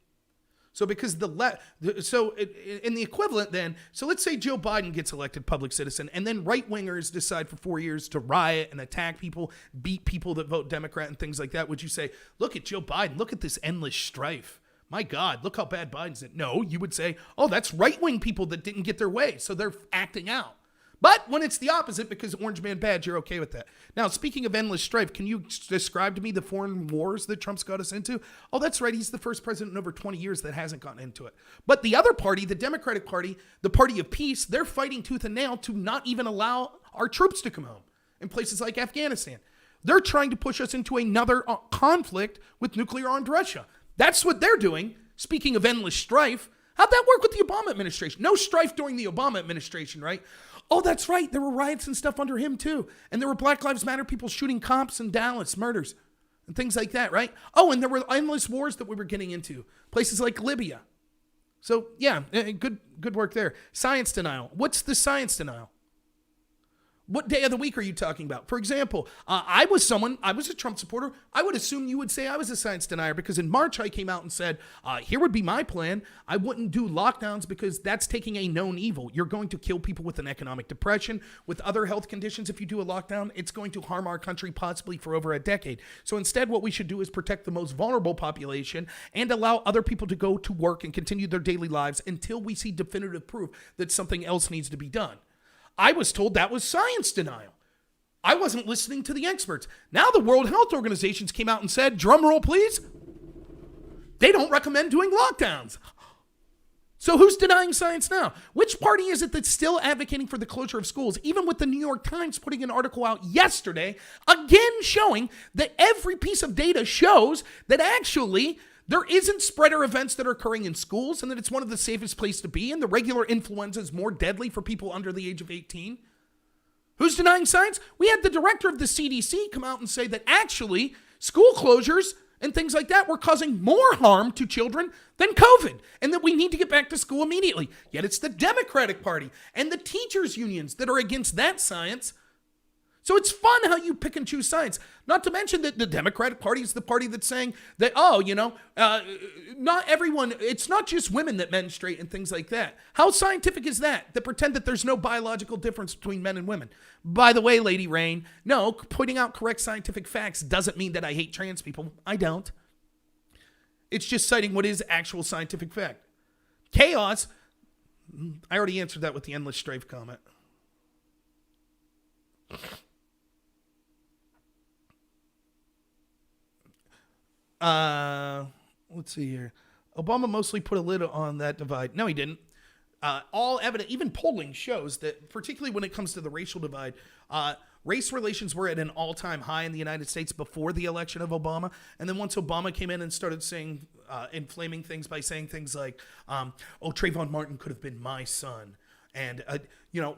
So because in the equivalent then, so let's say Joe Biden gets elected public citizen and then right-wingers decide for 4 years to riot and attack people, beat people that vote Democrat and things like that. Would you say, look at Joe Biden, look at this endless strife. My God, look how bad Biden's did. No, you would say, oh, that's right-wing people that didn't get their way, so they're acting out. But when it's the opposite, because Orange Man bad, you're okay with that. Now, speaking of endless strife, can you describe to me the foreign wars that Trump's got us into? Oh, that's right. He's the first president in over 20 years that hasn't gotten into it. But the other party, the Democratic Party, the party of peace, they're fighting tooth and nail to not even allow our troops to come home in places like Afghanistan. They're trying to push us into another conflict with nuclear-armed Russia. That's what they're doing. Speaking of endless strife, how'd that work with the Obama administration? No strife during the Obama administration, right? Oh, that's right. There were riots and stuff under him, too. And there were Black Lives Matter people shooting cops in Dallas, murders, and things like that, right? Oh, and there were endless wars that we were getting into, places like Libya. So, yeah, good work there. Science denial. What's the science denial? What day of the week are you talking about? For example, I was a Trump supporter. I would assume you would say I was a science denier because in March I came out and said, here would be my plan. I wouldn't do lockdowns because that's taking a known evil. You're going to kill people with an economic depression, with other health conditions. If you do a lockdown, it's going to harm our country possibly for over a decade. So instead, what we should do is protect the most vulnerable population and allow other people to go to work and continue their daily lives until we see definitive proof that something else needs to be done. I was told that was science denial. I wasn't listening to the experts. Now the World Health Organizations came out and said, drum roll please, they don't recommend doing lockdowns. So who's denying science now? Which party is it that's still advocating for the closure of schools, even with the New York Times putting an article out yesterday, again showing that every piece of data shows that actually there isn't spreader events that are occurring in schools and that it's one of the safest places to be and the regular influenza is more deadly for people under the age of 18? Who's denying science? We had the director of the CDC come out and say that actually school closures and things like that were causing more harm to children than COVID and that we need to get back to school immediately. Yet it's the Democratic Party and the teachers' unions that are against that science. So it's fun how you pick and choose science. Not to mention that the Democratic Party is the party that's saying that, not everyone, it's not just women that menstruate and things like that. How scientific is that? That pretend that there's no biological difference between men and women. By the way, Lady Rain, no, pointing out correct scientific facts doesn't mean that I hate trans people. I don't. It's just citing what is actual scientific fact. Chaos, I already answered that with the endless strife comment. Let's see here. Obama mostly put a lid on that divide. No, he didn't. All evidence, even polling shows that, particularly when it comes to the racial divide, race relations were at an all-time high in the United States before the election of Obama. And then once Obama came in and started saying, inflaming things by saying things like, Trayvon Martin could have been my son. And,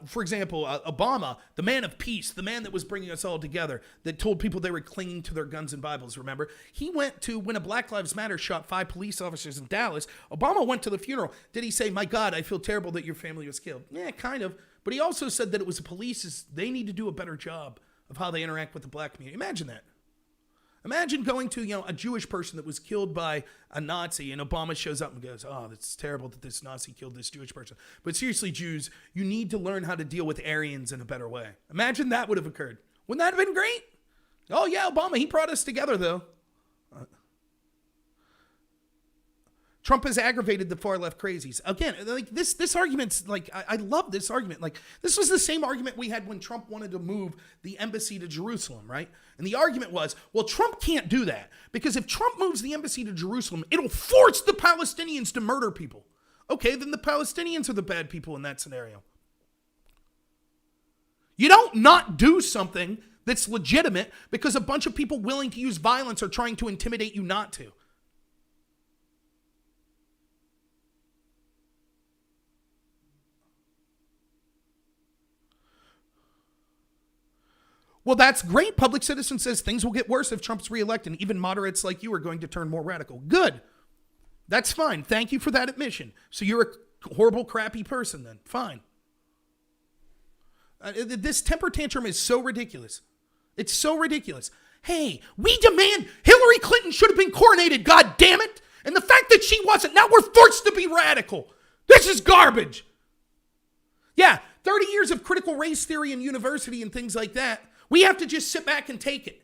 for example, Obama, the man of peace, the man that was bringing us all together, that told people they were clinging to their guns and Bibles, remember? He went to, when a Black Lives Matter shot 5 police officers in Dallas, Obama went to the funeral. Did he say, my God, I feel terrible that your family was killed? Yeah, kind of. But he also said that it was the police, they need to do a better job of how they interact with the black community. Imagine that. Imagine going to, a Jewish person that was killed by a Nazi and Obama shows up and goes, oh, that's terrible that this Nazi killed this Jewish person. But seriously, Jews, you need to learn how to deal with Aryans in a better way. Imagine that would have occurred. Wouldn't that have been great? Oh, yeah, Obama, he brought us together, though. Trump has aggravated the far left crazies. Again, like this argument's like, I love this argument. Like, this was the same argument we had when Trump wanted to move the embassy to Jerusalem, right? And the argument was, well, Trump can't do that because if Trump moves the embassy to Jerusalem, it'll force the Palestinians to murder people. Okay, then the Palestinians are the bad people in that scenario. You don't not do something that's legitimate because a bunch of people willing to use violence are trying to intimidate you not to. Well, that's great. Public Citizen says things will get worse if Trump's reelected. Even moderates like you are going to turn more radical. Good. That's fine. Thank you for that admission. So you're a horrible, crappy person then. Fine. This temper tantrum is so ridiculous. It's so ridiculous. Hey, we demand Hillary Clinton should have been coronated, God damn it. And the fact that she wasn't, now we're forced to be radical. This is garbage. Yeah, 30 years of critical race theory in university and things like that. We have to just sit back and take it.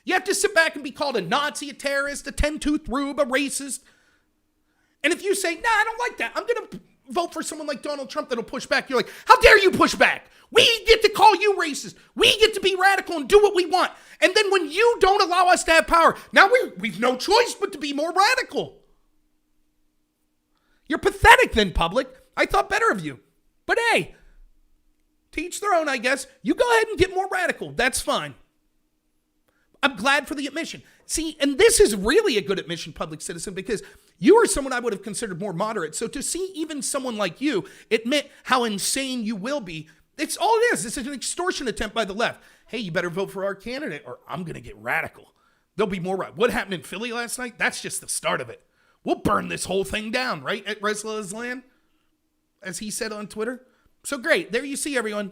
You have to sit back and be called a Nazi, a terrorist, a 10-tooth rube, a racist. And if you say, nah, I don't like that, I'm going to vote for someone like Donald Trump that'll push back. You're like, how dare you push back? We get to call you racist. We get to be radical and do what we want. And then when you don't allow us to have power, now we've no choice but to be more radical. You're pathetic then, public. I thought better of you. But hey, to each their own, I guess. You go ahead and get more radical. That's fine. I'm glad for the admission. See, and this is really a good admission, Public Citizen, because you are someone I would have considered more moderate. So to see even someone like you admit how insane you will be, it's all it is. This is an extortion attempt by the left. Hey, you better vote for our candidate or I'm going to get radical. There'll be more. What happened in Philly last night? That's just the start of it. We'll burn this whole thing down, right? At Resla's land, as he said on Twitter. So great. There you see, everyone.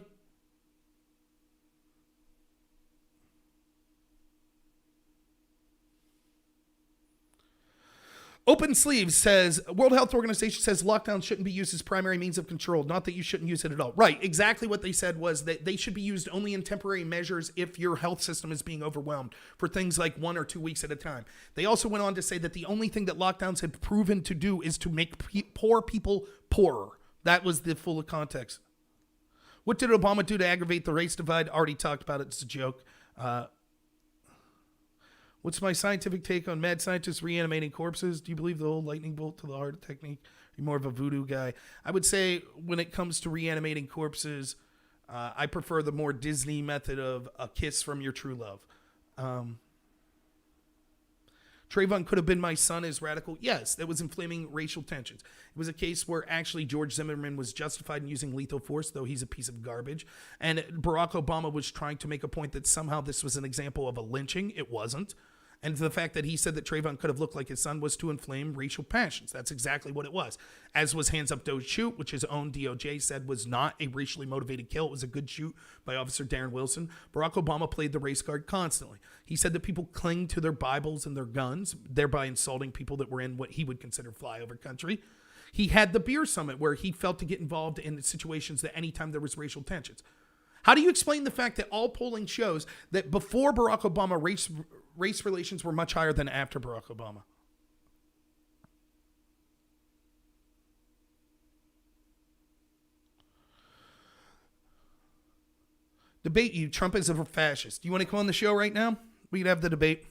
Open Sleeves says, World Health Organization says lockdown shouldn't be used as primary means of control, not that you shouldn't use it at all. Right, exactly what they said was that they should be used only in temporary measures if your health system is being overwhelmed for things like 1 or 2 weeks at a time. They also went on to say that the only thing that lockdowns have proven to do is to make poor people poorer. That was the full context. What did Obama do to aggravate the race divide? Already talked about it. It's a joke. What's my scientific take on mad scientists reanimating corpses? Do you believe the whole lightning bolt to the heart technique? You're more of a voodoo guy. I would say when it comes to reanimating corpses, I prefer the more Disney method of a kiss from your true love. Trayvon could have been my son as radical. Yes, that was inflaming racial tensions. It was a case where actually George Zimmerman was justified in using lethal force, though he's a piece of garbage. And Barack Obama was trying to make a point that somehow this was an example of a lynching. It wasn't. And the fact that he said that Trayvon could have looked like his son was to inflame racial passions. That's exactly what it was. As was Hands Up, Don't Shoot, which his own DOJ said was not a racially motivated kill. It was a good shoot by Officer Darren Wilson. Barack Obama played the race card constantly. He said that people cling to their Bibles and their guns, thereby insulting people that were in what he would consider flyover country. He had the beer summit where he felt to get involved in situations that anytime there was racial tensions. How do you explain the fact that all polling shows that before Barack Obama, race relations were much higher than after Barack Obama? Debate you. Trump is a fascist. Do you want to come on the show right now? We could have the debate.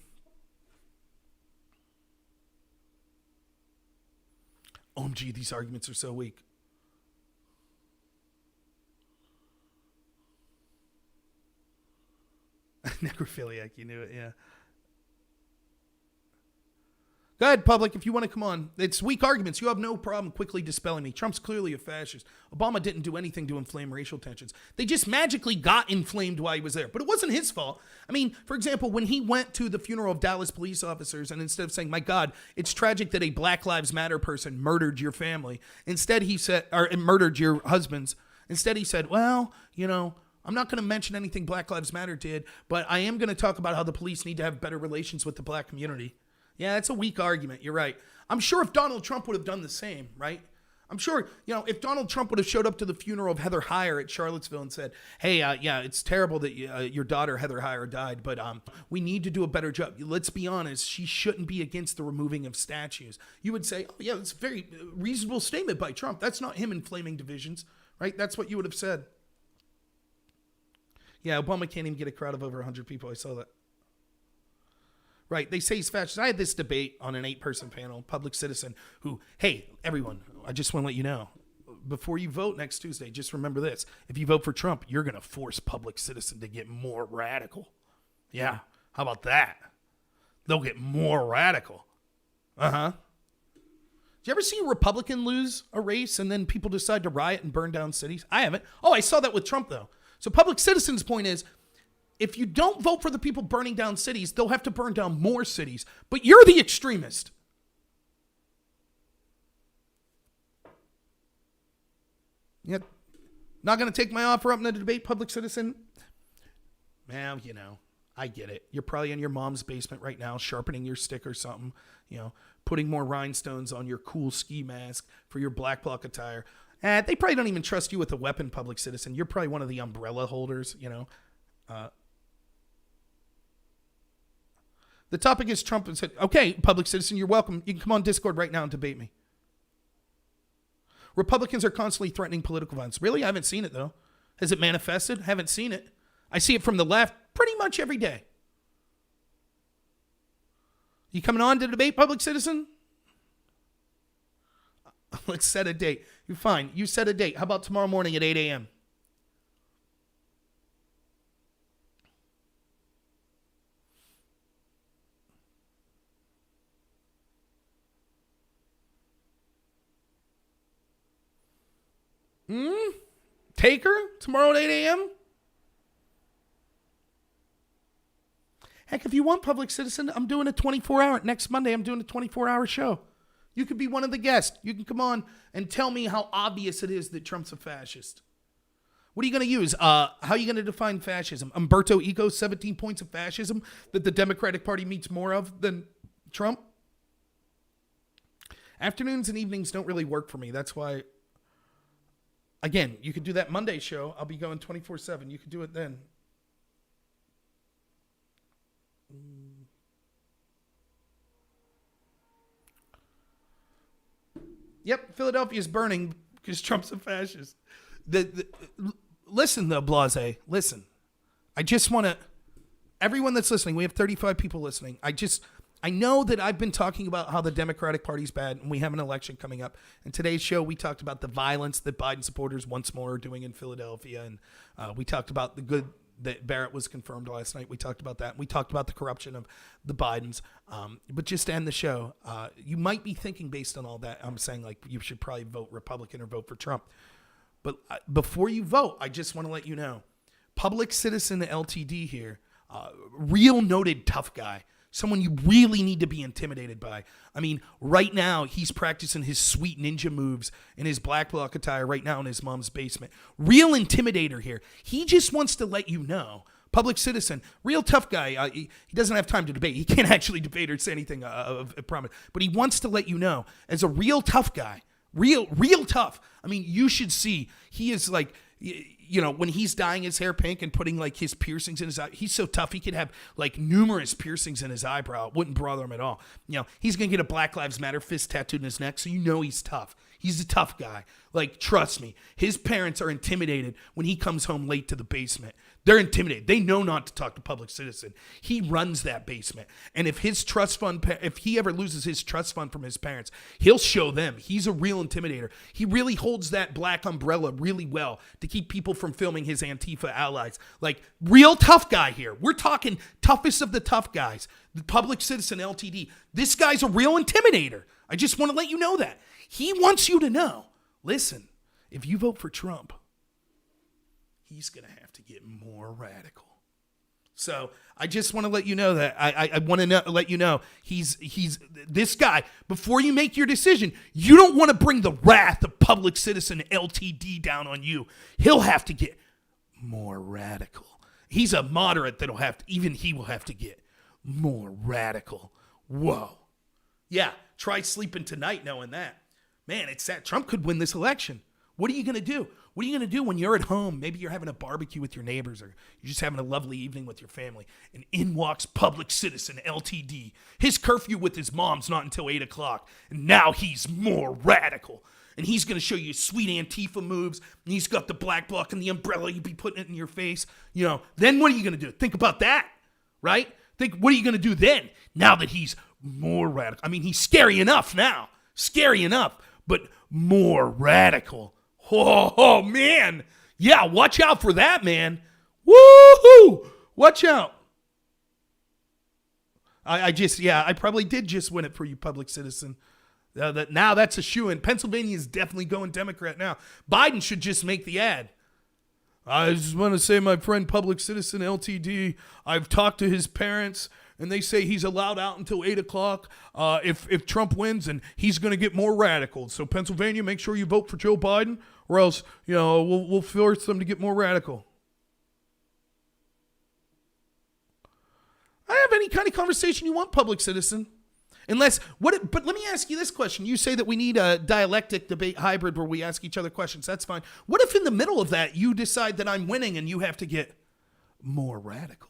OMG, these arguments are so weak. Necrophiliac, you knew it, yeah. Go ahead, public, if you want to come on. It's weak arguments. You have no problem quickly dispelling me. Trump's clearly a fascist. Obama didn't do anything to inflame racial tensions. They just magically got inflamed while he was there. But it wasn't his fault. I mean, for example, when he went to the funeral of Dallas police officers and instead of saying, my God, it's tragic that a Black Lives Matter person murdered your family, instead he said, or murdered your husbands. Instead he said, well, you know, I'm not going to mention anything Black Lives Matter did, but I am going to talk about how the police need to have better relations with the black community. Yeah, that's a weak argument. You're right. I'm sure if Donald Trump would have done the same, right? I'm sure, you know, if Donald Trump would have showed up to the funeral of Heather Heyer at Charlottesville and said, hey, yeah, it's terrible that your daughter, Heather Heyer, died, but we need to do a better job. Let's be honest, she shouldn't be against the removing of statues. You would say, oh, yeah, it's a very reasonable statement by Trump. That's not him inflaming divisions, right? That's what you would have said. Yeah, Obama can't even get a crowd of over 100 people. I saw that. Right, they say he's fascist. I had this debate on an 8-person panel, Public Citizen, who, hey, everyone, I just want to let you know, before you vote next Tuesday, just remember this. If you vote for Trump, you're going to force Public Citizen to get more radical. Yeah, how about that? They'll get more radical. Uh-huh. Did you ever see a Republican lose a race and then people decide to riot and burn down cities? I haven't. Oh, I saw that with Trump, though. So Public Citizen's point is, if you don't vote for the people burning down cities, they'll have to burn down more cities. But you're the extremist. Yet, not going to take my offer up in the debate, public citizen? Well, you know, I get it. You're probably in your mom's basement right now, sharpening your stick or something, you know, putting more rhinestones on your cool ski mask for your black bloc attire. They probably don't even trust you with a weapon, public citizen. You're probably one of the umbrella holders, you know. The topic is Trump and said, okay, public citizen, you're welcome. You can come on Discord right now and debate me. Republicans are constantly threatening political violence. Really? I haven't seen it, though. Has it manifested? Haven't seen it. I see it from the left pretty much every day. You coming on to debate, public citizen? Let's set a date. You're fine. You set a date. How about tomorrow morning at 8 a.m.? Take her tomorrow at 8 a.m.? Heck, if you want, public citizen, I'm doing a 24-hour. Next Monday, I'm doing a 24-hour show. You could be one of the guests. You can come on and tell me how obvious it is that Trump's a fascist. What are you going to use? How are you going to define fascism? Umberto Eco's 17 points of fascism that the Democratic Party meets more of than Trump? Afternoons and evenings don't really work for me. That's why, again, you could do that Monday show. I'll be going 24/7. You could do it then. Yep, Philadelphia's burning because Trump's a fascist. Listen, though, Blase. Listen. I just want to... Everyone that's listening, we have 35 people listening. I know that I've been talking about how the Democratic Party's bad and we have an election coming up. In today's show, we talked about the violence that Biden supporters once more are doing in Philadelphia. And we talked about the good that Barrett was confirmed last night. We talked about that. We talked about the corruption of the Bidens. But just to end the show, you might be thinking based on all that, I'm saying like you should probably vote Republican or vote for Trump. But before you vote, I just want to let you know, public citizen LTD here, real noted tough guy, someone you really need to be intimidated by. I mean, right now, he's practicing his sweet ninja moves in his black bloc attire right now in his mom's basement. Real intimidator here. He just wants to let you know, public citizen, real tough guy. He doesn't have time to debate. He can't actually debate or say anything of promise. But he wants to let you know, as a real tough guy, real tough. I mean, you should see, he is like... You know, when he's dyeing his hair pink and putting like his piercings in his eye, he's so tough. He could have like numerous piercings in his eyebrow. It wouldn't bother him at all. You know, he's going to get a Black Lives Matter fist tattooed in his neck. So you know he's tough. He's a tough guy. Like, trust me, his parents are intimidated when he comes home late to the basement. They're intimidated. They know not to talk to public citizen. He runs that basement. And if his trust fund, if he ever loses his trust fund from his parents, he'll show them. He's a real intimidator. He really holds that black umbrella really well to keep people from filming his Antifa allies. Like, real tough guy here. We're talking toughest of the tough guys. The public citizen LTD. This guy's a real intimidator. I just want to let you know that. He wants you to know, listen, if you vote for Trump, he's going to have to get more radical. So I just want to let you know that. I want to let you know he's this guy. Before you make your decision, you don't want to bring the wrath of public citizen LTD down on you. He'll have to get more radical. He's a moderate that'll have to, even he will have to get more radical. Whoa. Yeah, try sleeping tonight knowing that. Man, it's that Trump could win this election. What are you going to do? What are you going to do when you're at home? Maybe you're having a barbecue with your neighbors or you're just having a lovely evening with your family. And in walks public citizen LTD. His curfew with his mom's not until 8 o'clock. And now he's more radical. And he's going to show you sweet Antifa moves. And he's got the black bloc and the umbrella. You'd be putting it in your face. You know, then what are you going to do? Think about that, right? Think, what are you going to do then? Now that he's more radical. I mean, he's scary enough now. Scary enough. But more radical. Oh, man. Yeah, watch out for that, man. Woohoo! Watch out. I probably did just win it for you, public citizen. Now that's a shoo-in. Pennsylvania is definitely going Democrat now. Biden should just make the ad. I just want to say my friend Public Citizen LTD, I've talked to his parents, and they say he's allowed out until 8 o'clock if Trump wins, and he's going to get more radical. So Pennsylvania, make sure you vote for Joe Biden, or else, we'll force them to get more radical. I have any kind of conversation you want, Public Citizen. But let me ask you this question. You say that we need a dialectic debate hybrid where we ask each other questions. That's fine. What if in the middle of that you decide that I'm winning and you have to get more radical?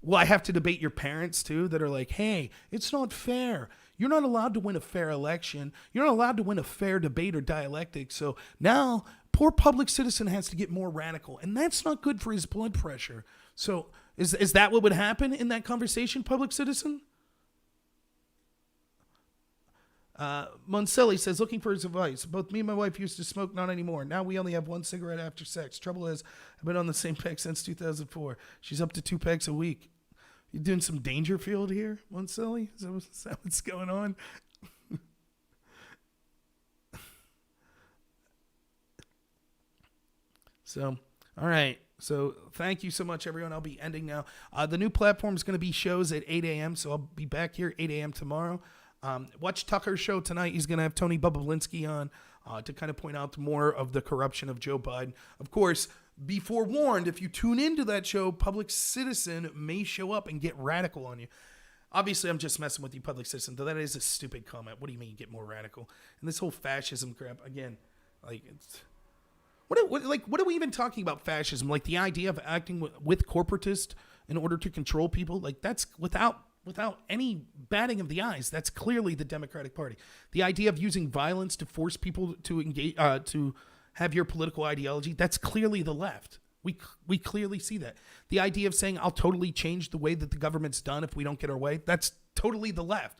Well, I have to debate your parents too that are like, hey, it's not fair. You're not allowed to win a fair election. You're not allowed to win a fair debate or dialectic. So now poor Public Citizen has to get more radical. And that's not good for his blood pressure. So is that what would happen in that conversation, Public Citizen? Monselli says, looking for his advice. Both me and my wife used to smoke, not anymore. Now we only have one cigarette after sex. Trouble is, I've been on the same peg since 2004. She's up to 2 pegs a week. You doing some Dangerfield here, Monselli? Is that what's going on? So, all right. So thank you so much, everyone. I'll be ending now. The new platform is going to be shows at 8 a.m., so I'll be back here 8 a.m. tomorrow. Watch Tucker's show tonight. He's going to have Tony Bobolinsky on to kind of point out more of the corruption of Joe Biden. Of course, be forewarned, if you tune into that show, Public Citizen may show up and get radical on you. Obviously, I'm just messing with you, Public Citizen, though that is a stupid comment. What do you mean get more radical? And this whole fascism crap, again, like, it's... What are we even talking about fascism? Like the idea of acting with corporatists in order to control people? Like that's without any batting of the eyes. That's clearly the Democratic Party. The idea of using violence to force people to engage, to have your political ideology, that's clearly the left. We clearly see that. The idea of saying I'll totally change the way that the government's done if we don't get our way, that's totally the left.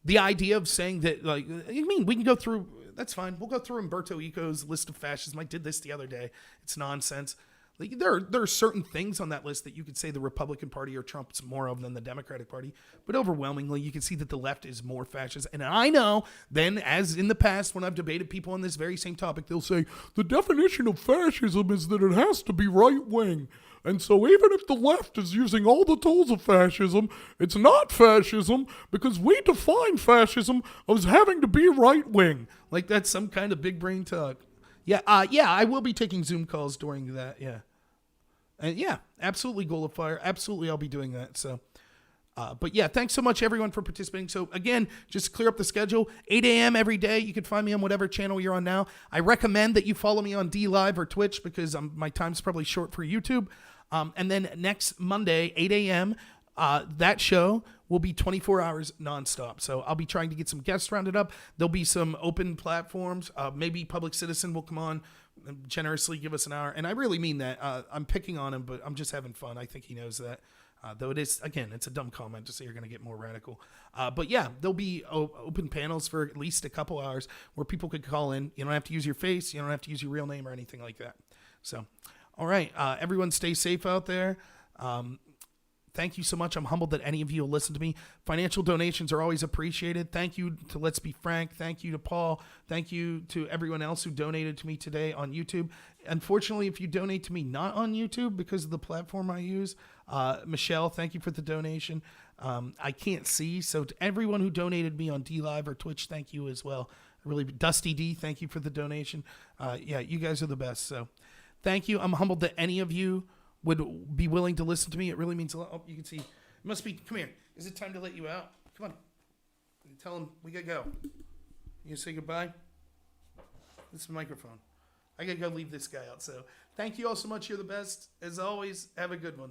The idea of saying that, like, you mean we can go through, that's fine. We'll go through Umberto Eco's list of fascism. I did this the other day. It's nonsense. Like, there are certain things on that list that you could say the Republican Party or Trump's more of than the Democratic Party. But overwhelmingly, you can see that the left is more fascist. And I know then, as in the past, when I've debated people on this very same topic, they'll say, the definition of fascism is that it has to be right-wing. And so even if the left is using all the tools of fascism, it's not fascism because we define fascism as having to be right-wing. Like that's some kind of big brain talk. Yeah, I will be taking Zoom calls during that, yeah. And yeah, absolutely, Goal of Fire. Absolutely, I'll be doing that. So, but yeah, thanks so much, everyone, for participating. So again, just clear up the schedule. 8 a.m. every day. You can find me on whatever channel you're on now. I recommend that you follow me on D Live or Twitch because my time's probably short for YouTube. And then next Monday, 8 a.m., that show will be 24 hours nonstop. So I'll be trying to get some guests rounded up. There'll be some open platforms. Maybe Public Citizen will come on and generously give us an hour. And I really mean that. I'm picking on him, but I'm just having fun. I think he knows that. Though it is, again, it's a dumb comment to say you're going to get more radical. But yeah, there'll be open panels for at least a couple hours where people could call in. You don't have to use your face. You don't have to use your real name or anything like that. So, all right. Everyone stay safe out there. Thank you so much. I'm humbled that any of you will listen to me. Financial donations are always appreciated. Thank you to Let's Be Frank. Thank you to Paul. Thank you to everyone else who donated to me today on YouTube. Unfortunately, if you donate to me not on YouTube because of the platform I use, Michelle, thank you for the donation. I can't see. So to everyone who donated me on D Live or Twitch, thank you as well. Really, Dusty D, thank you for the donation. Yeah, you guys are the best. So thank you. I'm humbled that any of you would be willing to listen to me. It really means a lot. Oh, you can see. It must be. Come here. Is it time to let you out? Come on. Tell him we gotta go. You say goodbye? This is the microphone. I gotta go leave this guy out. So thank you all so much. You're the best. As always, have a good one.